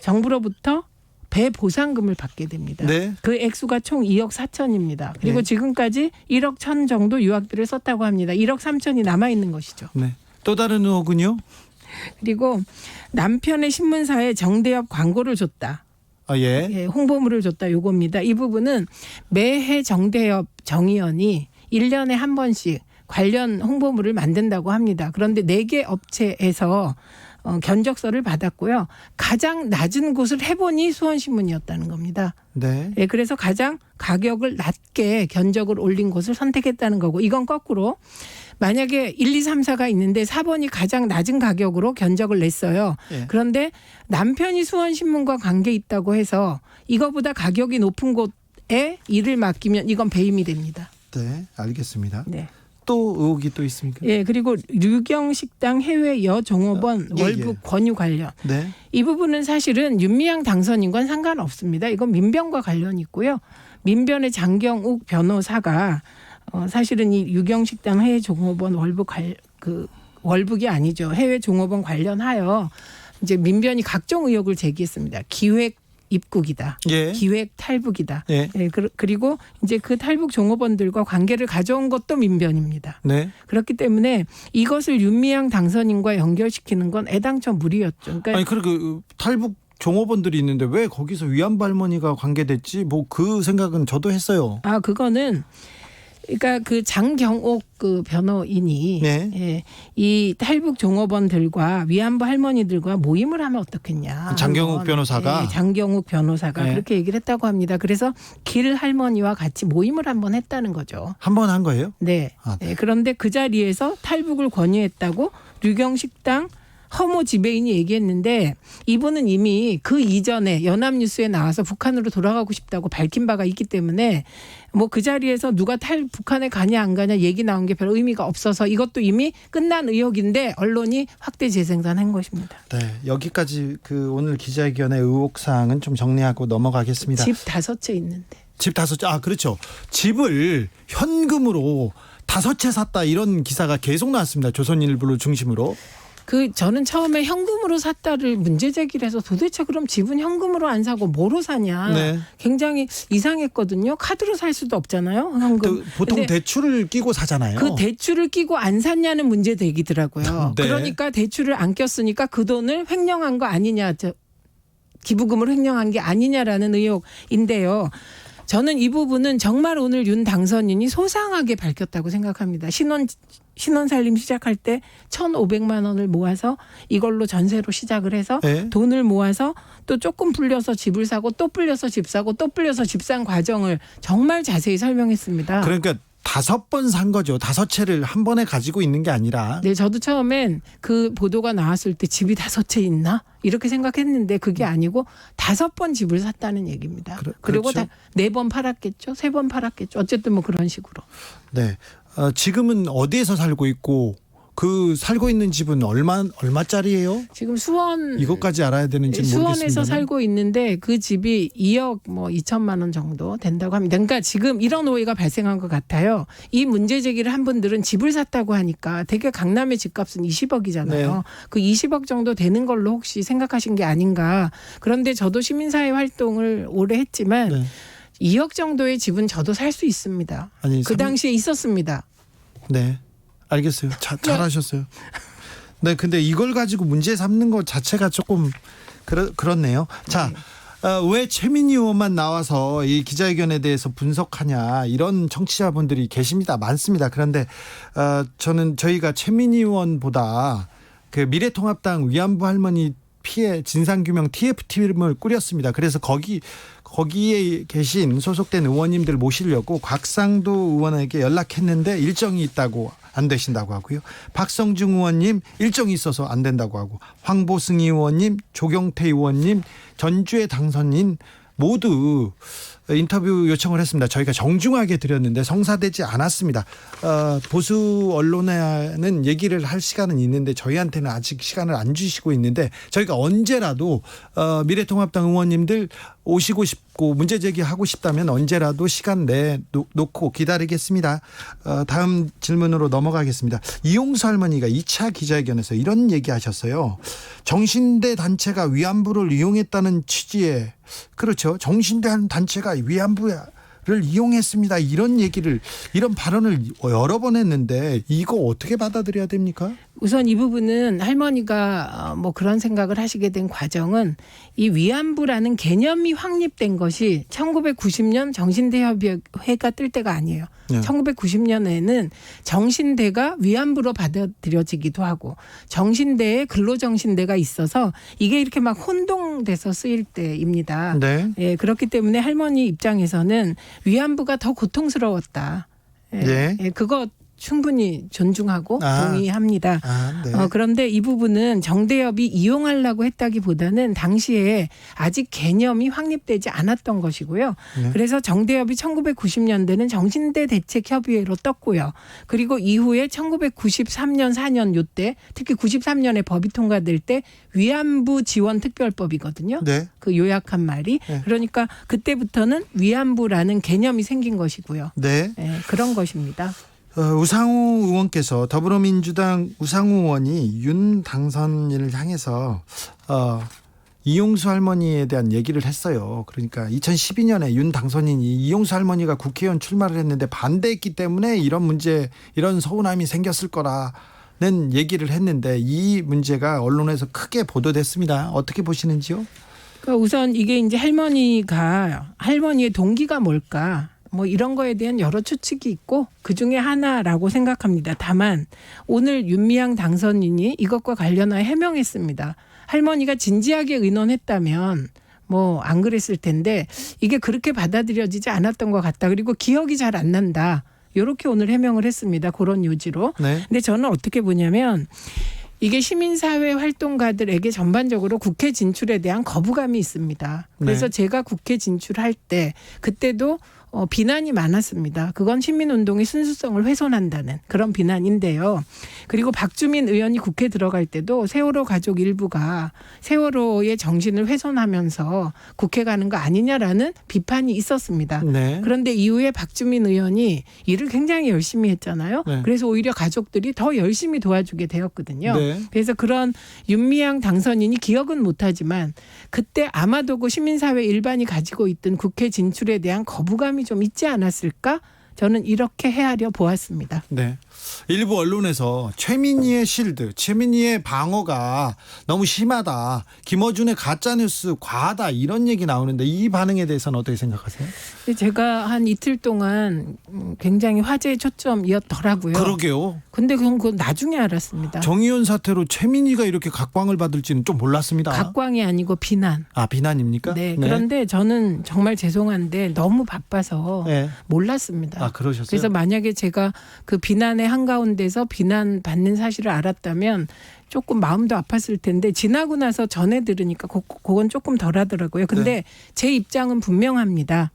정부로부터 배 보상금을 받게 됩니다. 네. 그 액수가 총 2억 4천입니다. 그리고 네. 지금까지 1억 1천 정도 유학비를 썼다고 합니다. 1억 3천이 남아 있는 것이죠. 네. 또 다른 의혹은요? 그리고 남편의 신문사에 정대협 광고를 줬다. 예. 예, 홍보물을 줬다 요겁니다. 이 부분은 매해 정대협 정의원이 1년에 한 번씩 관련 홍보물을 만든다고 합니다. 그런데 4개 업체에서 견적서를 받았고요. 가장 낮은 곳을 해보니 수원신문이었다는 겁니다. 네. 예, 그래서 가장 가격을 낮게 견적을 올린 곳을 선택했다는 거고, 이건 거꾸로 만약에 1, 2, 3, 4가 있는데 4번이 가장 낮은 가격으로 견적을 냈어요. 예. 그런데 남편이 수원신문과 관계 있다고 해서 이거보다 가격이 높은 곳에 일을 맡기면 이건 배임이 됩니다. 네, 알겠습니다. 네. 또 의혹이 또 있습니까? 예, 그리고 류경식당 해외 여종업원 예, 월북 예. 권유 관련. 네. 이 부분은 사실은 윤미향 당선인과는 상관없습니다. 이건 민변과 관련이 있고요. 민변의 장경욱 변호사가 사실은 이 유경식당 해외 종업원 월북이 아니죠. 해외 종업원 관련하여 이제 민변이 각종 의혹을 제기했습니다. 기획 입국이다. 예. 기획 탈북이다. 예. 예, 그리고 이제 그 탈북 종업원들과 관계를 가져온 것도 민변입니다. 네. 그렇기 때문에 이것을 윤미향 당선인과 연결시키는 건 애당초 무리였죠. 그러니까 아니 그 탈북 종업원들이 있는데 왜 거기서 위안부 할머니가 관계됐지? 뭐 그 생각은 저도 했어요. 그거는 그러니까 그 장경옥 그 변호인이 네. 예, 이 탈북 종업원들과 위안부 할머니들과 모임을 하면 어떻겠냐. 장경욱 변호사가? 예, 장경욱 변호사가 네. 그렇게 얘기를 했다고 합니다. 그래서 길 할머니와 같이 모임을 한번 했다는 거죠. 한 번 한 거예요? 네. 네. 예, 그런데 그 자리에서 탈북을 권유했다고 류경식당 허모 지배인이 얘기했는데, 이분은 이미 그 이전에 연합뉴스에 나와서 북한으로 돌아가고 싶다고 밝힌 바가 있기 때문에 뭐 그 자리에서 누가 북한에 가냐 안 가냐 얘기 나온 게 별 의미가 없어서 이것도 이미 끝난 의혹인데 언론이 확대 재생산한 것입니다. 네, 여기까지 그 오늘 기자회견의 의혹 사항은 좀 정리하고 넘어가겠습니다. 집 5채 있는데. 집 5채. 그렇죠. 집을 현금으로 5채 샀다 이런 기사가 계속 나왔습니다. 조선일보를 중심으로. 저는 처음에 현금으로 샀다를 문제 제기를 해서 도대체 그럼 집은 현금으로 안 사고 뭐로 사냐. 네. 굉장히 이상했거든요. 카드로 살 수도 없잖아요. 현금. 보통 대출을 끼고 사잖아요. 그 대출을 끼고 안 샀냐는 문제 제기더라고요. 네. 그러니까 대출을 안 꼈으니까 그 돈을 횡령한 거 아니냐. 기부금을 횡령한 게 아니냐라는 의혹인데요. 저는 이 부분은 정말 오늘 윤 당선인이 소상하게 밝혔다고 생각합니다. 신혼살림 시작할 때 1,500만 원을 모아서 이걸로 전세로 시작을 해서 네. 돈을 모아서 또 조금 불려서 집을 사고 또 불려서 집 사고 또 불려서 집 산 과정을 정말 자세히 설명했습니다. 그러니까 5번 산 거죠. 5채를 한 번에 가지고 있는 게 아니라. 네, 저도 처음엔 그 보도가 나왔을 때 집이 5채 있나? 이렇게 생각했는데 그게 아니고 5번 집을 샀다는 얘기입니다. 그리고 그렇죠. 4번 팔았겠죠. 3번 팔았겠죠. 어쨌든 뭐 그런 식으로. 네. 지금은 어디에서 살고 있고 그 살고 있는 집은 얼마짜리예요? 지금 수원 이것까지 알아야 되는지 모르겠습니다. 수원에서 살고 있는데 그 집이 2억 2천만 원 정도 된다고 합니다. 그러니까 지금 이런 오해가 발생한 것 같아요. 이 문제 제기를 한 분들은 집을 샀다고 하니까 되게 강남의 집값은 20억이잖아요. 네. 그 20억 정도 되는 걸로 혹시 생각하신 게 아닌가. 그런데 저도 시민사회 활동을 오래 했지만 네. 2억 정도의 집은 저도 살 수 있습니다. 아니, 그 당시에 있었습니다. 네. 알겠어요. 잘하셨어요. 네, 근데 이걸 가지고 문제 삼는 것 자체가 조금 그렇네요. 자, 왜 최민희 의원만 나와서 이 기자회견에 대해서 분석하냐 이런 청취자분들이 계십니다. 많습니다. 그런데 저희가 최민희 의원보다 그 미래통합당 위안부 할머니 피해 진상규명 TF팀을 꾸렸습니다. 그래서 거기에 계신 소속된 의원님들 모시려고 곽상도 의원에게 연락했는데 일정이 있다고 안 되신다고 하고요. 박성중 의원님 일정이 있어서 안 된다고 하고, 황보승 의원님, 조경태 의원님, 전주의 당선인 모두 인터뷰 요청을 했습니다. 저희가 정중하게 드렸는데 성사되지 않았습니다. 보수 언론에는 얘기를 할 시간은 있는데 저희한테는 아직 시간을 안 주시고 있는데 저희가 언제라도 미래통합당 의원님들 오시고 싶고 문제 제기하고 싶다면 언제라도 시간 내놓고 기다리겠습니다. 다음 질문으로 넘어가겠습니다. 이용수 할머니가 2차 기자회견에서 이런 얘기하셨어요. 정신대 단체가 위안부를 이용했다는 취지의 그렇죠. 정신대 한 단체가 위안부를 이용했습니다. 이런 발언을 여러 번 했는데 이거 어떻게 받아들여야 됩니까? 우선 이 부분은 할머니가 뭐 그런 생각을 하시게 된 과정은 이 위안부라는 개념이 확립된 것이 1990년 정신대협의회가 뜰 때가 아니에요. 네. 1990년에는 정신대가 위안부로 받아들여지기도 하고 정신대에 근로정신대가 있어서 이게 이렇게 막 혼동돼서 쓰일 때입니다. 네. 예, 그렇기 때문에 할머니 입장에서는 위안부가 더 고통스러웠다. 예, 네. 예, 그거 충분히 존중하고 동의합니다. 네. 그런데 이 부분은 정대협이 이용하려고 했다기보다는 당시에 아직 개념이 확립되지 않았던 것이고요. 네. 그래서 정대협이 1990년대는 정신대 대책협의회로 떴고요. 그리고 이후에 1993년 4년 요때 특히 93년에 법이 통과될 때 위안부 지원 특별법이거든요. 네. 그 요약한 말이. 네. 그러니까 그때부터는 위안부라는 개념이 생긴 것이고요. 네. 예, 그런 것입니다. 우상우 의원께서 더불어민주당 우상우 의원이 윤 당선인을 향해서 이용수 할머니에 대한 얘기를 했어요. 그러니까 2012년에 윤 당선인이 이용수 할머니가 국회의원 출마를 했는데 반대했기 때문에 이런 서운함이 생겼을 거라는 얘기를 했는데 이 문제가 언론에서 크게 보도됐습니다. 어떻게 보시는지요? 그러니까 우선 이게 이제 할머니의 동기가 뭘까? 뭐 이런 거에 대한 여러 추측이 있고 그중에 하나라고 생각합니다. 다만 오늘 윤미향 당선인이 이것과 관련하여 해명했습니다. 할머니가 진지하게 의논했다면 뭐 안 그랬을 텐데 이게 그렇게 받아들여지지 않았던 것 같다. 그리고 기억이 잘 안 난다. 이렇게 오늘 해명을 했습니다. 그런 요지로. 네. 근데 저는 어떻게 보냐면 이게 시민사회 활동가들에게 전반적으로 국회 진출에 대한 거부감이 있습니다. 그래서 네. 제가 국회 진출할 때 그때도 비난이 많았습니다. 그건 시민운동의 순수성을 훼손한다는 그런 비난인데요. 그리고 박주민 의원이 국회 들어갈 때도 세월호 가족 일부가 세월호의 정신을 훼손하면서 국회 가는 거 아니냐라는 비판이 있었습니다. 네. 그런데 이후에 박주민 의원이 일을 굉장히 열심히 했잖아요. 네. 그래서 오히려 가족들이 더 열심히 도와주게 되었거든요. 네. 그래서 그런 윤미향 당선인이 기억은 못하지만 그때 아마도 그 시민사회 일반이 가지고 있던 국회 진출에 대한 거부감이 좀 있지 않았을까? 저는 이렇게 헤아려 보았습니다. 네. 일부 언론에서 최민희의 실드, 최민희의 방어가 너무 심하다. 김어준의 가짜뉴스 과하다. 이런 얘기 나오는데 이 반응에 대해서는 어떻게 생각하세요? 제가 한 이틀 동안 굉장히 화제의 초점이었더라고요. 그러게요. 근데 그건 나중에 알았습니다. 정의연 사태로 최민희가 이렇게 각광을 받을지는 좀 몰랐습니다. 각광이 아니고 비난. 비난입니까? 네. 그런데 저는 정말 죄송한데 너무 바빠서 네. 몰랐습니다. 그러셨어요? 그래서 만약에 제가 그 비난의 한가운데서 비난받는 사실을 알았다면 조금 마음도 아팠을 텐데 지나고 나서 전해 들으니까 그건 조금 덜하더라고요. 근데 네. 제 입장은 분명합니다.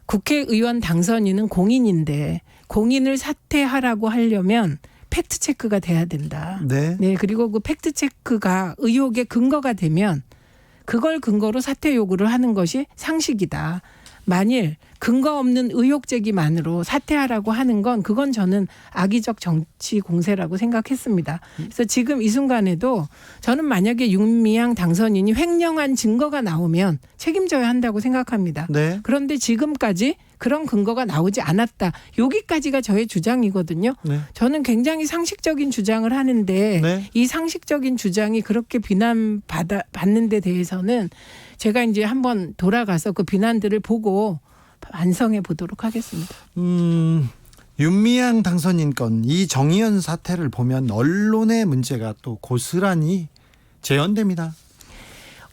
국회의원 당선인은 공인인데 공인을 사퇴하라고 하려면 팩트 체크가 돼야 된다. 네. 네, 그리고 그 팩트 체크가 의혹의 근거가 되면 그걸 근거로 사퇴 요구를 하는 것이 상식이다. 만일 근거 없는 의혹 제기만으로 사퇴하라고 하는 건 그건 저는 악의적 정치 공세라고 생각했습니다. 그래서 지금 이 순간에도 저는 만약에 윤미향 당선인이 횡령한 증거가 나오면 책임져야 한다고 생각합니다. 네. 그런데 지금까지 그런 근거가 나오지 않았다. 여기까지가 저의 주장이거든요. 네. 저는 굉장히 상식적인 주장을 하는데 네. 이 상식적인 주장이 그렇게 비난받는 데 대해서는 제가 이제 한번 돌아가서 그 비난들을 보고 반성해 보도록 하겠습니다. 윤미향 당선인 건 이 정의연 사태를 보면 언론의 문제가 또 고스란히 재현됩니다.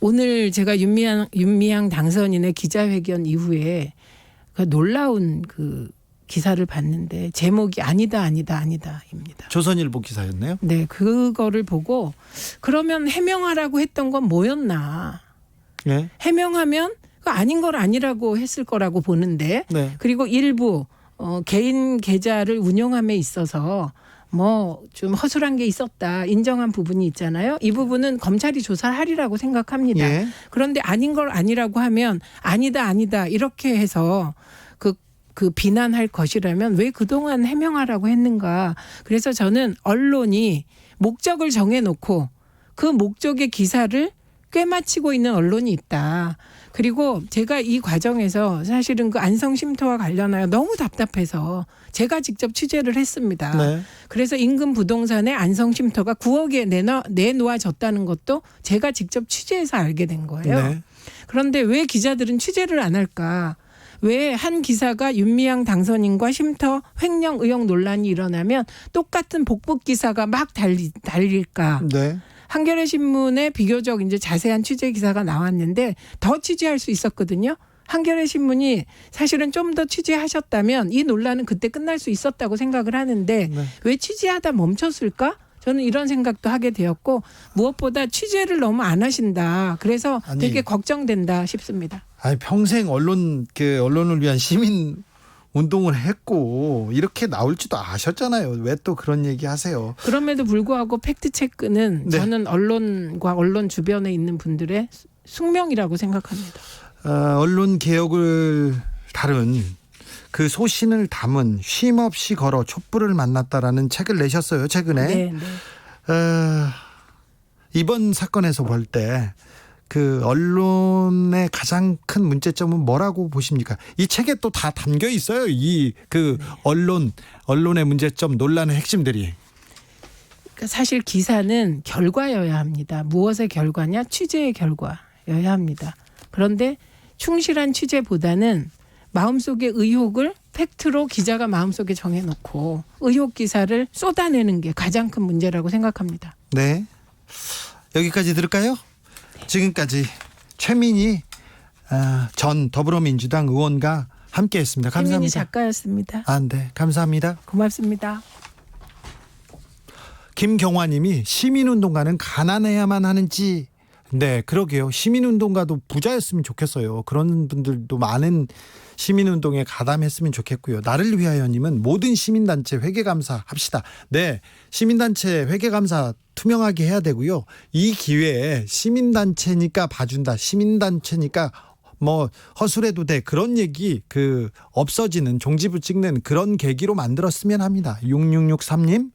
오늘 제가 윤미향 당선인의 기자회견 이후에 그 놀라운 그 기사를 봤는데 제목이 아니다입니다. 조선일보 기사였네요. 네, 그거를 보고 그러면 해명하라고 했던 건 뭐였나? 네. 해명하면 아닌 걸 아니라고 했을 거라고 보는데 네. 그리고 일부 개인 계좌를 운영함에 있어서 뭐 좀 허술한 게 있었다 인정한 부분이 있잖아요. 이 부분은 검찰이 조사를 하리라고 생각합니다. 예. 그런데 아닌 걸 아니라고 하면 아니다 이렇게 해서 그 비난할 것이라면 왜 그동안 해명하라고 했는가. 그래서 저는 언론이 목적을 정해놓고 그 목적의 기사를 꿰맞히고 있는 언론이 있다. 그리고 제가 이 과정에서 사실은 그 안성 쉼터와 관련하여 너무 답답해서 제가 직접 취재를 했습니다. 네. 그래서 인근 부동산에 안성 쉼터가 9억에 내놓아졌다는 것도 제가 직접 취재해서 알게 된 거예요. 네. 그런데 왜 기자들은 취재를 안 할까? 왜 한 기사가 윤미향 당선인과 쉼터 횡령 의혹 논란이 일어나면 똑같은 복붙 기사가 막 달릴까? 네. 한겨레 신문에 비교적 이제 자세한 취재 기사가 나왔는데 더 취재할 수 있었거든요. 한겨레 신문이 사실은 좀 더 취재하셨다면 이 논란은 그때 끝날 수 있었다고 생각을 하는데 네. 왜 취재하다 멈췄을까? 저는 이런 생각도 하게 되었고 무엇보다 취재를 너무 안 하신다. 그래서 되게 걱정된다 싶습니다. 아니 평생 언론을 위한 시민 운동을 했고 이렇게 나올지도 아셨잖아요. 왜 또 그런 얘기 하세요? 그럼에도 불구하고 팩트 체크는 네. 저는 언론과 언론 주변에 있는 분들의 숙명이라고 생각합니다. 언론 개혁을 다룬 그 소신을 담은 쉼없이 걸어 촛불을 만났다라는 책을 내셨어요. 최근에. 네, 네. 이번 사건에서 볼 때 그 언론의 가장 큰 문제점은 뭐라고 보십니까? 이 책에 또 다 담겨 있어요. 이 그 언론의 문제점, 논란의 핵심들이. 그러니까 사실 기사는 결과여야 합니다. 무엇의 결과냐? 취재의 결과여야 합니다. 그런데 충실한 취재보다는 마음속의 의혹을 팩트로 기자가 마음속에 정해놓고 의혹 기사를 쏟아내는 게 가장 큰 문제라고 생각합니다. 네. 여기까지 들을까요? 지금까지 최민희 전 더불어민주당 의원과 함께했습니다. 감사합니다. 최민희 작가였습니다. 네. 감사합니다. 고맙습니다. 김경화님이 시민운동가는 가난해야만 하는지. 네, 그러게요. 시민운동가도 부자였으면 좋겠어요. 그런 분들도 많은 시민운동에 가담했으면 좋겠고요. 나를 위하여님은 모든 시민단체 회계감사 합시다. 네, 시민단체 회계감사 투명하게 해야 되고요. 이 기회에 시민단체니까 봐준다. 시민단체니까 뭐 허술해도 돼. 그런 얘기 없어지는 종지부 찍는 그런 계기로 만들었으면 합니다. 6663님.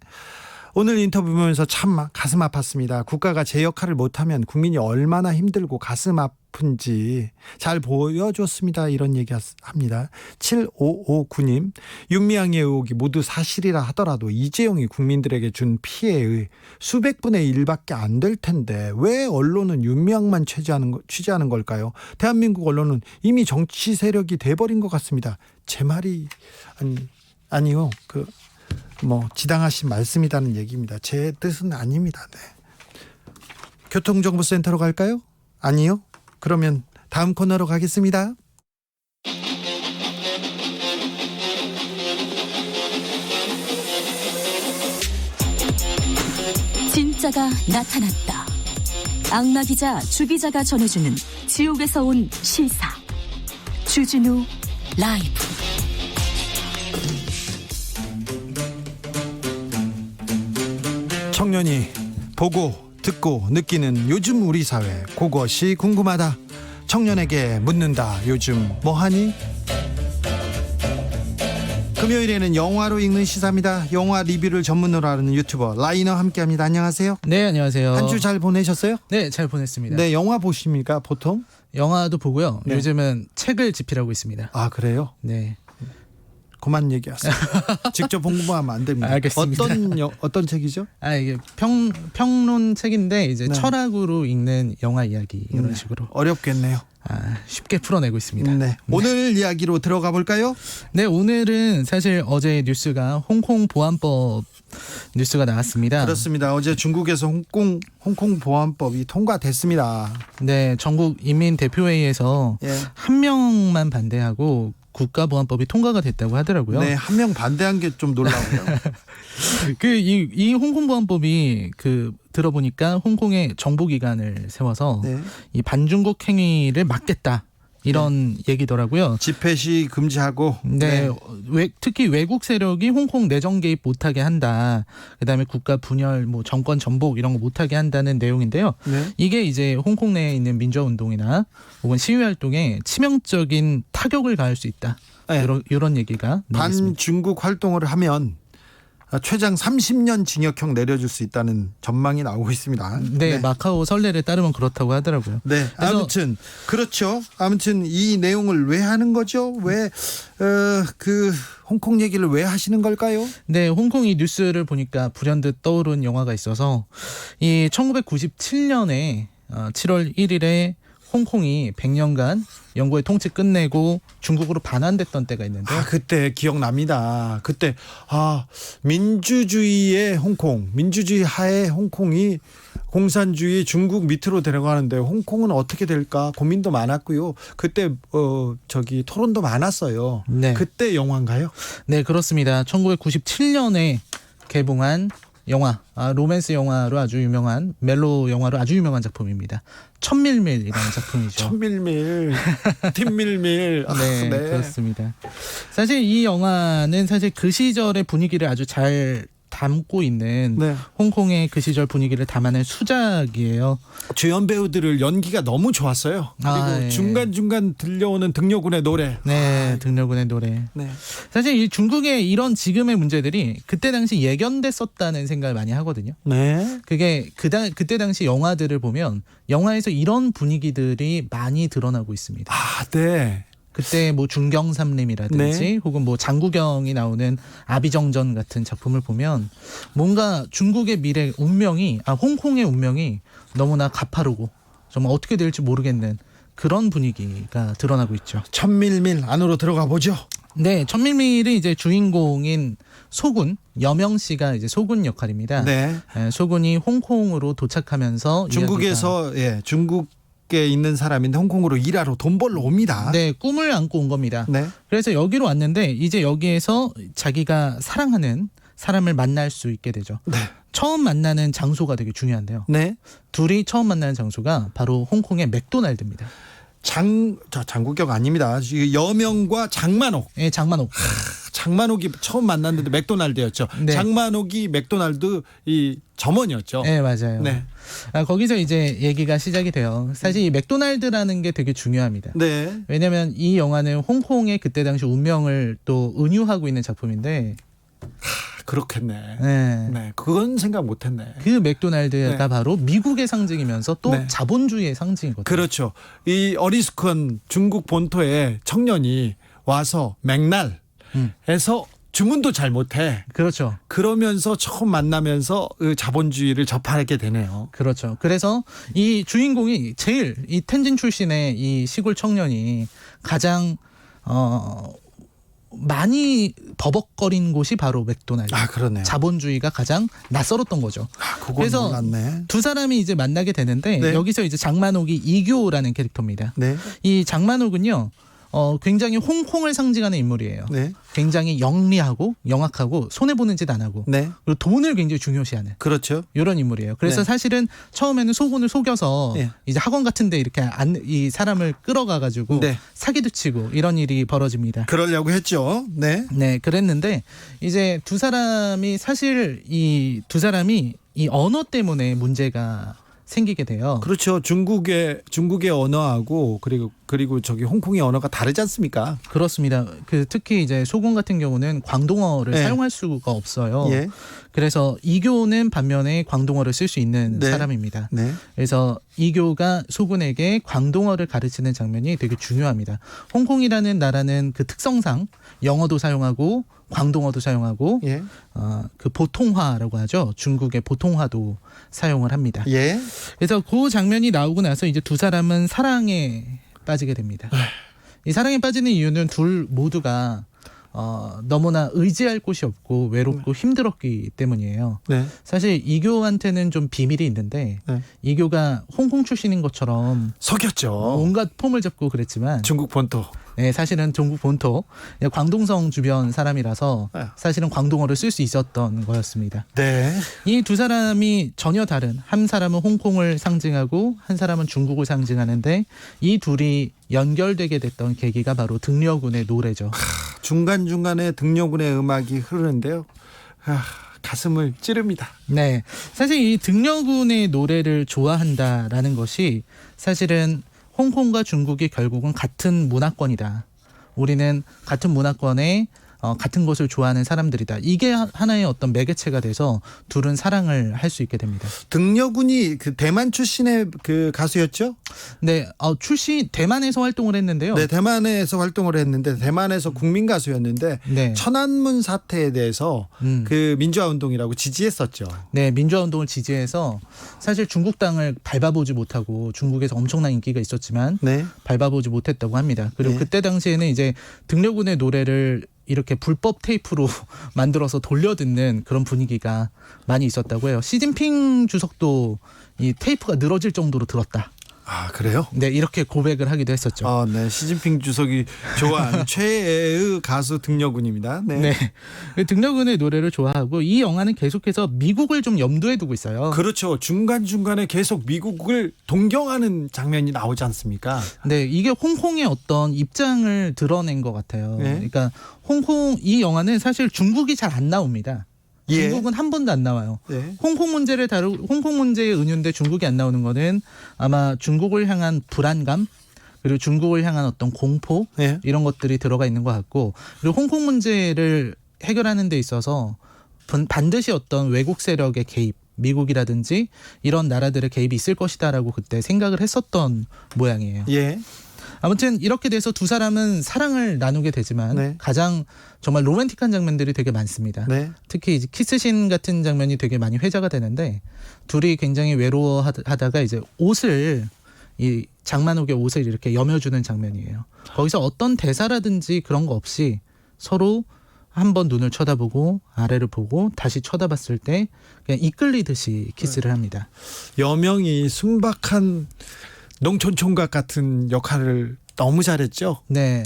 오늘 인터뷰 보면서 참 가슴 아팠습니다. 국가가 제 역할을 못하면 국민이 얼마나 힘들고 가슴 아픈지 잘 보여줬습니다. 이런 얘기 합니다. 7559님. 윤미향의 의혹이 모두 사실이라 하더라도 이재용이 국민들에게 준 피해의 수백 분의 1밖에 안 될 텐데 왜 언론은 윤미향만 취재하는 걸까요? 대한민국 언론은 이미 정치 세력이 돼버린 것 같습니다. 제 말이 아니요. 지당하신 말씀이라는 얘기입니다. 제 뜻은 아닙니다. 네. 교통정보센터로 갈까요? 아니요. 그러면 다음 코너로 가겠습니다. 진짜가 나타났다. 악마 기자 주 기자가 전해주는 지옥에서 온 실사. 주진우 라이브. 청년이 보고 듣고 느끼는 요즘 우리 사회, 그것이 궁금하다. 청년에게 묻는다. 요즘 뭐하니? 금요일에는 영화로 읽는 시사입니다. 영화 리뷰를 전문으로 하는 유튜버 라이너 함께합니다. 안녕하세요. 네, 안녕하세요. 한 주 잘 보내셨어요? 네, 잘 보냈습니다. 네, 영화 보십니까 보통? 영화도 보고요. 네. 요즘은 책을 집필하고 있습니다. 아, 그래요? 네. 그만 얘기하세요. 직접 공부하면 안 됩니다. 알겠습니다. 어떤 책이죠? 이게 평론 책인데 이제 네. 철학으로 읽는 영화 이야기 이런 식으로. 어렵겠네요. 쉽게 풀어내고 있습니다. 네. 오늘 이야기로 들어가 볼까요? 네, 오늘은 사실 어제 뉴스가 홍콩 보안법 뉴스가 나왔습니다. 그렇습니다. 어제 중국에서 홍콩 보안법이 통과됐습니다. 네, 전국 인민대표회의에서 예. 한 명만 반대하고 국가보안법이 통과가 됐다고 하더라고요. 네, 한 명 반대한 게 좀 놀라워요. 이 홍콩보안법이 들어보니까 홍콩에 정보기관을 세워서 네. 이 반중국 행위를 막겠다 이런 얘기더라고요. 집회 시 금지하고. 네, 특히 외국 세력이 홍콩 내정 개입 못하게 한다. 그다음에 국가 분열, 정권 전복 이런 거 못하게 한다는 내용인데요. 네. 이게 이제 홍콩 내에 있는 민주화 운동이나 혹은 시위 활동에 치명적인 타격을 가할 수 있다. 네. 이런 얘기가 나왔습니다. 반중국 활동을 하면 최장 30년 징역형 내려줄 수 있다는 전망이 나오고 있습니다. 네, 마카오 선례를 따르면 그렇다고 하더라고요. 네, 그래서 아무튼 그렇죠. 아무튼 이 내용을 왜 하는 거죠? 왜 그 홍콩 얘기를 왜 하시는 걸까요? 네, 홍콩 이 뉴스를 보니까 불현듯 떠오른 영화가 있어서 이 1997년에 7월 1일에 홍콩이 100년간 영국의 통치 끝내고 중국으로 반환됐던 때가 있는데 그때 기억납니다. 그때 민주주의의 홍콩, 민주주의 하에 홍콩이 공산주의 중국 밑으로 데려가는데 홍콩은 어떻게 될까 고민도 많았고요. 그때 토론도 많았어요. 네. 그때 영화인가요? 네, 그렇습니다. 1997년에 개봉한 영화, 로맨스 영화로 아주 유명한 멜로 영화로 아주 유명한 작품입니다. 천밀밀이라는 작품이죠. 천밀밀, 팀밀밀. 네, 그렇습니다. 사실 이 영화는 사실 그 시절의 분위기를 아주 잘 담고 있는 네. 홍콩의 그 시절 분위기를 담아낸 수작이에요. 주연 배우들을 연기가 너무 좋았어요. 그리고 예. 중간중간 들려오는 등려군의 노래. 네, 등려군의 노래. 네. 사실 이 중국의 이런 지금의 문제들이 그때 당시 예견됐었다는 생각을 많이 하거든요. 네. 그게 그때 당시 영화들을 보면 영화에서 이런 분위기들이 많이 드러나고 있습니다. 네. 그때 뭐 중경삼림이라든지 네. 혹은 뭐 장구경이 나오는 아비정전 같은 작품을 보면 뭔가 중국의 미래 운명이 홍콩의 운명이 너무나 가파르고 정말 어떻게 될지 모르겠는 그런 분위기가 드러나고 있죠. 천밀밀 안으로 들어가 보죠. 네, 천밀밀은 이제 주인공인 소군 여명 씨가 이제 소군 역할입니다. 네. 소군이 홍콩으로 도착하면서 중국에서 중국에 있는 사람인데 홍콩으로 일하러 돈 벌러 옵니다. 네, 꿈을 안고 온 겁니다. 네. 그래서 여기로 왔는데 이제 여기에서 자기가 사랑하는 사람을 만날 수 있게 되죠. 네. 처음 만나는 장소가 되게 중요한데요. 네. 둘이 처음 만나는 장소가 바로 홍콩의 맥도날드입니다. 장국영 아닙니다. 여명과 장만옥. 네, 장만옥. 장만옥이 처음 만났는데 맥도날드였죠. 네. 장만옥이 맥도날드 이 점원이었죠. 네, 맞아요. 네. 거기서 이제 얘기가 시작이 돼요. 사실 이 맥도날드라는 게 되게 중요합니다. 네. 왜냐하면 이 영화는 홍콩의 그때 당시 운명을 또 은유하고 있는 작품인데 그렇겠네. 네. 네. 그건 생각 못했네. 그 맥도날드가 네. 바로 미국의 상징이면서 또 네. 자본주의의 상징이거든요. 그렇죠. 이 어리숙한 중국 본토에 청년이 와서 맥날에서 주문도 잘 못해. 그렇죠. 그러면서 처음 만나면서 자본주의를 접하게 되네요. 그렇죠. 그래서 이 주인공이 제일 이 텐진 출신의 이 시골 청년이 가장 많이 버벅거린 곳이 바로 맥도날드. 그러네요. 자본주의가 가장 낯설었던 거죠. 그건 그래서 몰랐네. 두 사람이 이제 만나게 되는데 네. 여기서 이제 장만옥이 이교라는 캐릭터입니다. 네. 이 장만옥은요. 굉장히 홍콩을 상징하는 인물이에요. 네. 굉장히 영리하고 영악하고 손해보는 짓 안 하고 네. 그리고 돈을 굉장히 중요시하는 그렇죠. 이런 인물이에요. 그래서 네. 사실은 처음에는 소군을 속여서 네. 이제 학원 같은데 이렇게 이 사람을 끌어가가지고 네. 사기도 치고 이런 일이 벌어집니다. 그러려고 했죠. 네. 네, 그랬는데 이제 두 사람이 사실 이 두 사람이 이 언어 때문에 문제가 생기게 돼요. 그렇죠. 중국의 언어하고 그리고 저기 홍콩의 언어가 다르지 않습니까? 그렇습니다. 특히 이제 소군 같은 경우는 광동어를 네. 사용할 수가 없어요. 예. 그래서 이교는 반면에 광동어를 쓸 수 있는 네. 사람입니다. 네. 그래서 이교가 소군에게 광동어를 가르치는 장면이 되게 중요합니다. 홍콩이라는 나라는 그 특성상 영어도 사용하고 광동어도 사용하고 예. 그 보통화라고 하죠. 중국의 보통화도 사용을 합니다. 예. 그래서 그 장면이 나오고 나서 이제 두 사람은 사랑에 빠지게 됩니다. 이 사랑에 빠지는 이유는 둘 모두가 너무나 의지할 곳이 없고 외롭고 힘들었기 때문이에요. 네. 사실 이교한테는 좀 비밀이 있는데 네. 이교가 홍콩 출신인 것처럼 속였죠. 온갖 폼을 잡고 그랬지만 중국 본토. 네, 사실은 중국 본토 광동성 주변 사람이라서 사실은 광동어를 쓸 수 있었던 거였습니다. 네. 이 두 사람이 전혀 다른 한 사람은 홍콩을 상징하고 한 사람은 중국을 상징하는데 이 둘이 연결되게 됐던 계기가 바로 등려군의 노래죠. 중간중간에 등려군의 음악이 흐르는데요. 가슴을 찌릅니다. 네, 사실 이 등려군의 노래를 좋아한다라는 것이 사실은 홍콩과 중국이 결국은 같은 문화권이다. 우리는 같은 문화권에 같은 것을 좋아하는 사람들이다. 이게 하나의 어떤 매개체가 돼서 둘은 사랑을 할 수 있게 됩니다. 등려군이 그 대만 출신의 그 가수였죠? 네, 출신 대만에서 활동을 했는데요. 네, 대만에서 활동을 했는데 대만에서 국민 가수였는데 네. 천안문 사태에 대해서 그 민주화 운동이라고 지지했었죠. 네, 민주화 운동을 지지해서 사실 중국 땅을 밟아보지 못하고 중국에서 엄청난 인기가 있었지만 네. 밟아보지 못했다고 합니다. 그리고 네. 그때 당시에는 이제 등려군의 노래를 이렇게 불법 테이프로 만들어서 돌려듣는 그런 분위기가 많이 있었다고 해요. 시진핑 주석도 이 테이프가 늘어질 정도로 들었다. 아, 그래요? 네, 이렇게 고백을 하기도 했었죠. 네. 시진핑 주석이 좋아하는 최애의 가수 등려군입니다. 네. 네. 등려군의 노래를 좋아하고 이 영화는 계속해서 미국을 좀 염두에 두고 있어요. 그렇죠. 중간중간에 계속 미국을 동경하는 장면이 나오지 않습니까? 네, 이게 홍콩의 어떤 입장을 드러낸 것 같아요. 네. 그러니까 이 영화는 사실 중국이 잘 안 나옵니다. 예. 중국은 한 번도 안 나와요. 네. 홍콩 문제에 은유인데 중국이 안 나오는 거는 아마 중국을 향한 불안감 그리고 중국을 향한 어떤 공포 네. 이런 것들이 들어가 있는 것 같고 그리고 홍콩 문제를 해결하는 데 있어서 반드시 어떤 외국 세력의 개입 미국이라든지 이런 나라들의 개입이 있을 것이다라고 그때 생각을 했었던 모양이에요. 예. 아무튼 이렇게 돼서 두 사람은 사랑을 나누게 되지만 네. 가장 정말 로맨틱한 장면들이 되게 많습니다. 네. 특히 이제 키스신 같은 장면이 되게 많이 회자가 되는데 둘이 굉장히 외로워하다가 이제 이 장만옥의 옷을 이렇게 여며주는 장면이에요. 거기서 어떤 대사라든지 그런 거 없이 서로 한 번 눈을 쳐다보고 아래를 보고 다시 쳐다봤을 때 그냥 이끌리듯이 키스를 합니다. 여명이 순박한 농촌 총각 같은 역할을 너무 잘했죠. 네,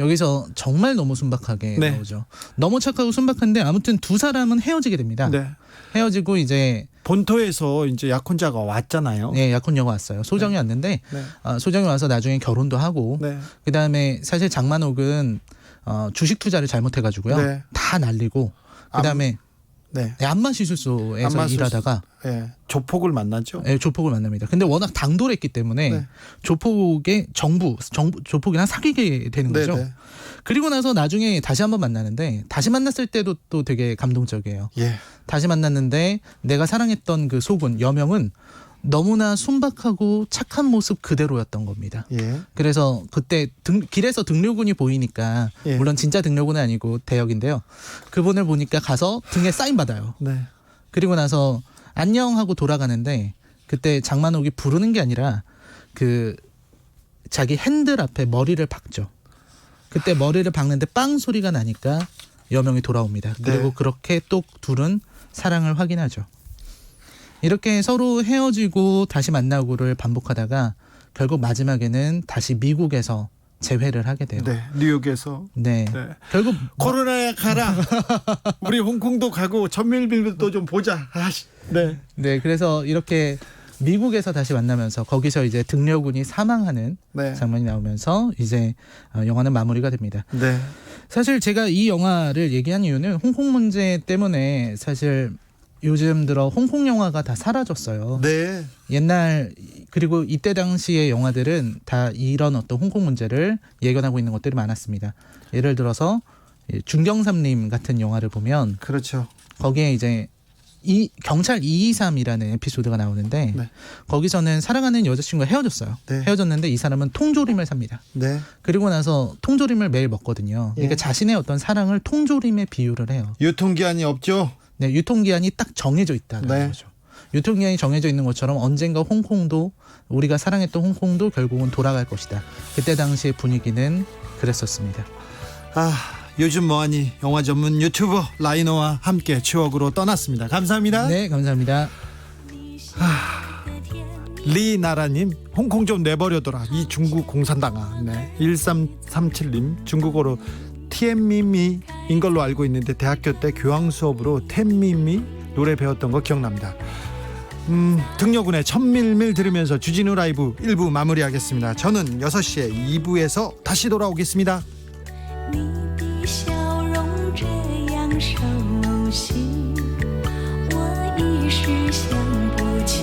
여기서 정말 너무 순박하게 네. 나오죠. 너무 착하고 순박한데 아무튼 두 사람은 헤어지게 됩니다. 네. 헤어지고 이제 본토에서 이제 약혼자가 왔잖아요. 네, 약혼녀가 왔어요. 소정이 왔는데 네. 소정이 와서 나중에 결혼도 하고 네. 그다음에 사실 장만옥은 주식 투자를 잘못해가지고요. 네. 다 날리고 그다음에 네. 안마시술소에서 안마술소. 일하다가 조폭을 만나죠. 네, 조폭을 만납니다. 근데 워낙 당돌했기 때문에 네. 조폭의 조폭이랑 사귀게 되는 거죠. 네. 그리고 나서 나중에 다시 한번 만나는데 다시 만났을 때도 또 되게 감동적이에요. 예. 다시 만났는데 내가 사랑했던 그 소군 여명은 너무나 순박하고 착한 모습 그대로였던 겁니다. 예. 그래서 그때 길에서 등려군이 보이니까 예. 물론 진짜 등려군은 아니고 대역인데요. 그분을 보니까 가서 등에 사인 받아요. 네. 그리고 나서 안녕 하고 돌아가는데 그때 장만옥이 부르는 게 아니라 그 자기 핸들 앞에 머리를 박죠. 그때 머리를 박는데 빵 소리가 나니까 여명이 돌아옵니다. 그리고 네. 그렇게 또 둘은 사랑을 확인하죠. 이렇게 서로 헤어지고 다시 만나고를 반복하다가 결국 마지막에는 다시 미국에서 재회를 하게 돼요. 네. 뉴욕에서. 네. 네. 결국 코로나야 가라. 우리 홍콩도 가고 천밀밀도 좀 보자. 네. 네, 그래서 이렇게 미국에서 다시 만나면서 거기서 이제 등려군이 사망하는 네. 장면이 나오면서 이제 영화는 마무리가 됩니다. 네. 사실 제가 이 영화를 얘기한 이유는 홍콩 문제 때문에 사실 요즘 들어 홍콩 영화가 다 사라졌어요. 네. 옛날 그리고 이때 당시의 영화들은 다 이런 어떤 홍콩 문제를 예견하고 있는 것들이 많았습니다. 예를 들어서 중경삼림 같은 영화를 보면 그렇죠. 거기에 이제 경찰 223이라는 에피소드가 나오는데 네. 거기서는 사랑하는 여자친구가 헤어졌어요. 네. 헤어졌는데 이 사람은 통조림을 삽니다. 네. 그리고 나서 통조림을 매일 먹거든요. 그러니까 예. 자신의 어떤 사랑을 통조림에 비유를 해요. 유통기한이 없죠. 네, 유통기한이 딱 정해져 있다는 네. 거죠. 유통기한이 정해져 있는 것처럼 언젠가 홍콩도 우리가 사랑했던 홍콩도 결국은 돌아갈 것이다. 그때 당시의 분위기는 그랬었습니다. 요즘 뭐하니 영화 전문 유튜버 라이너와 함께 추억으로 떠났습니다. 감사합니다. 네, 감사합니다. 리나라님 홍콩 좀 내버려둬라. 이 중국 공산당아. 네. 1337님 중국어로 티엠미미인 걸로 알고 있는데 대학교 때 교양 수업으로 텐미미 노래 배웠던 거 기억납니다. 등려군의 천밀밀 들으면서 주진우 라이브 1부 마무리하겠습니다. 저는 6시에 2부에서 다시 돌아오겠습니다. 你的笑容这样熟悉，我一时想不起。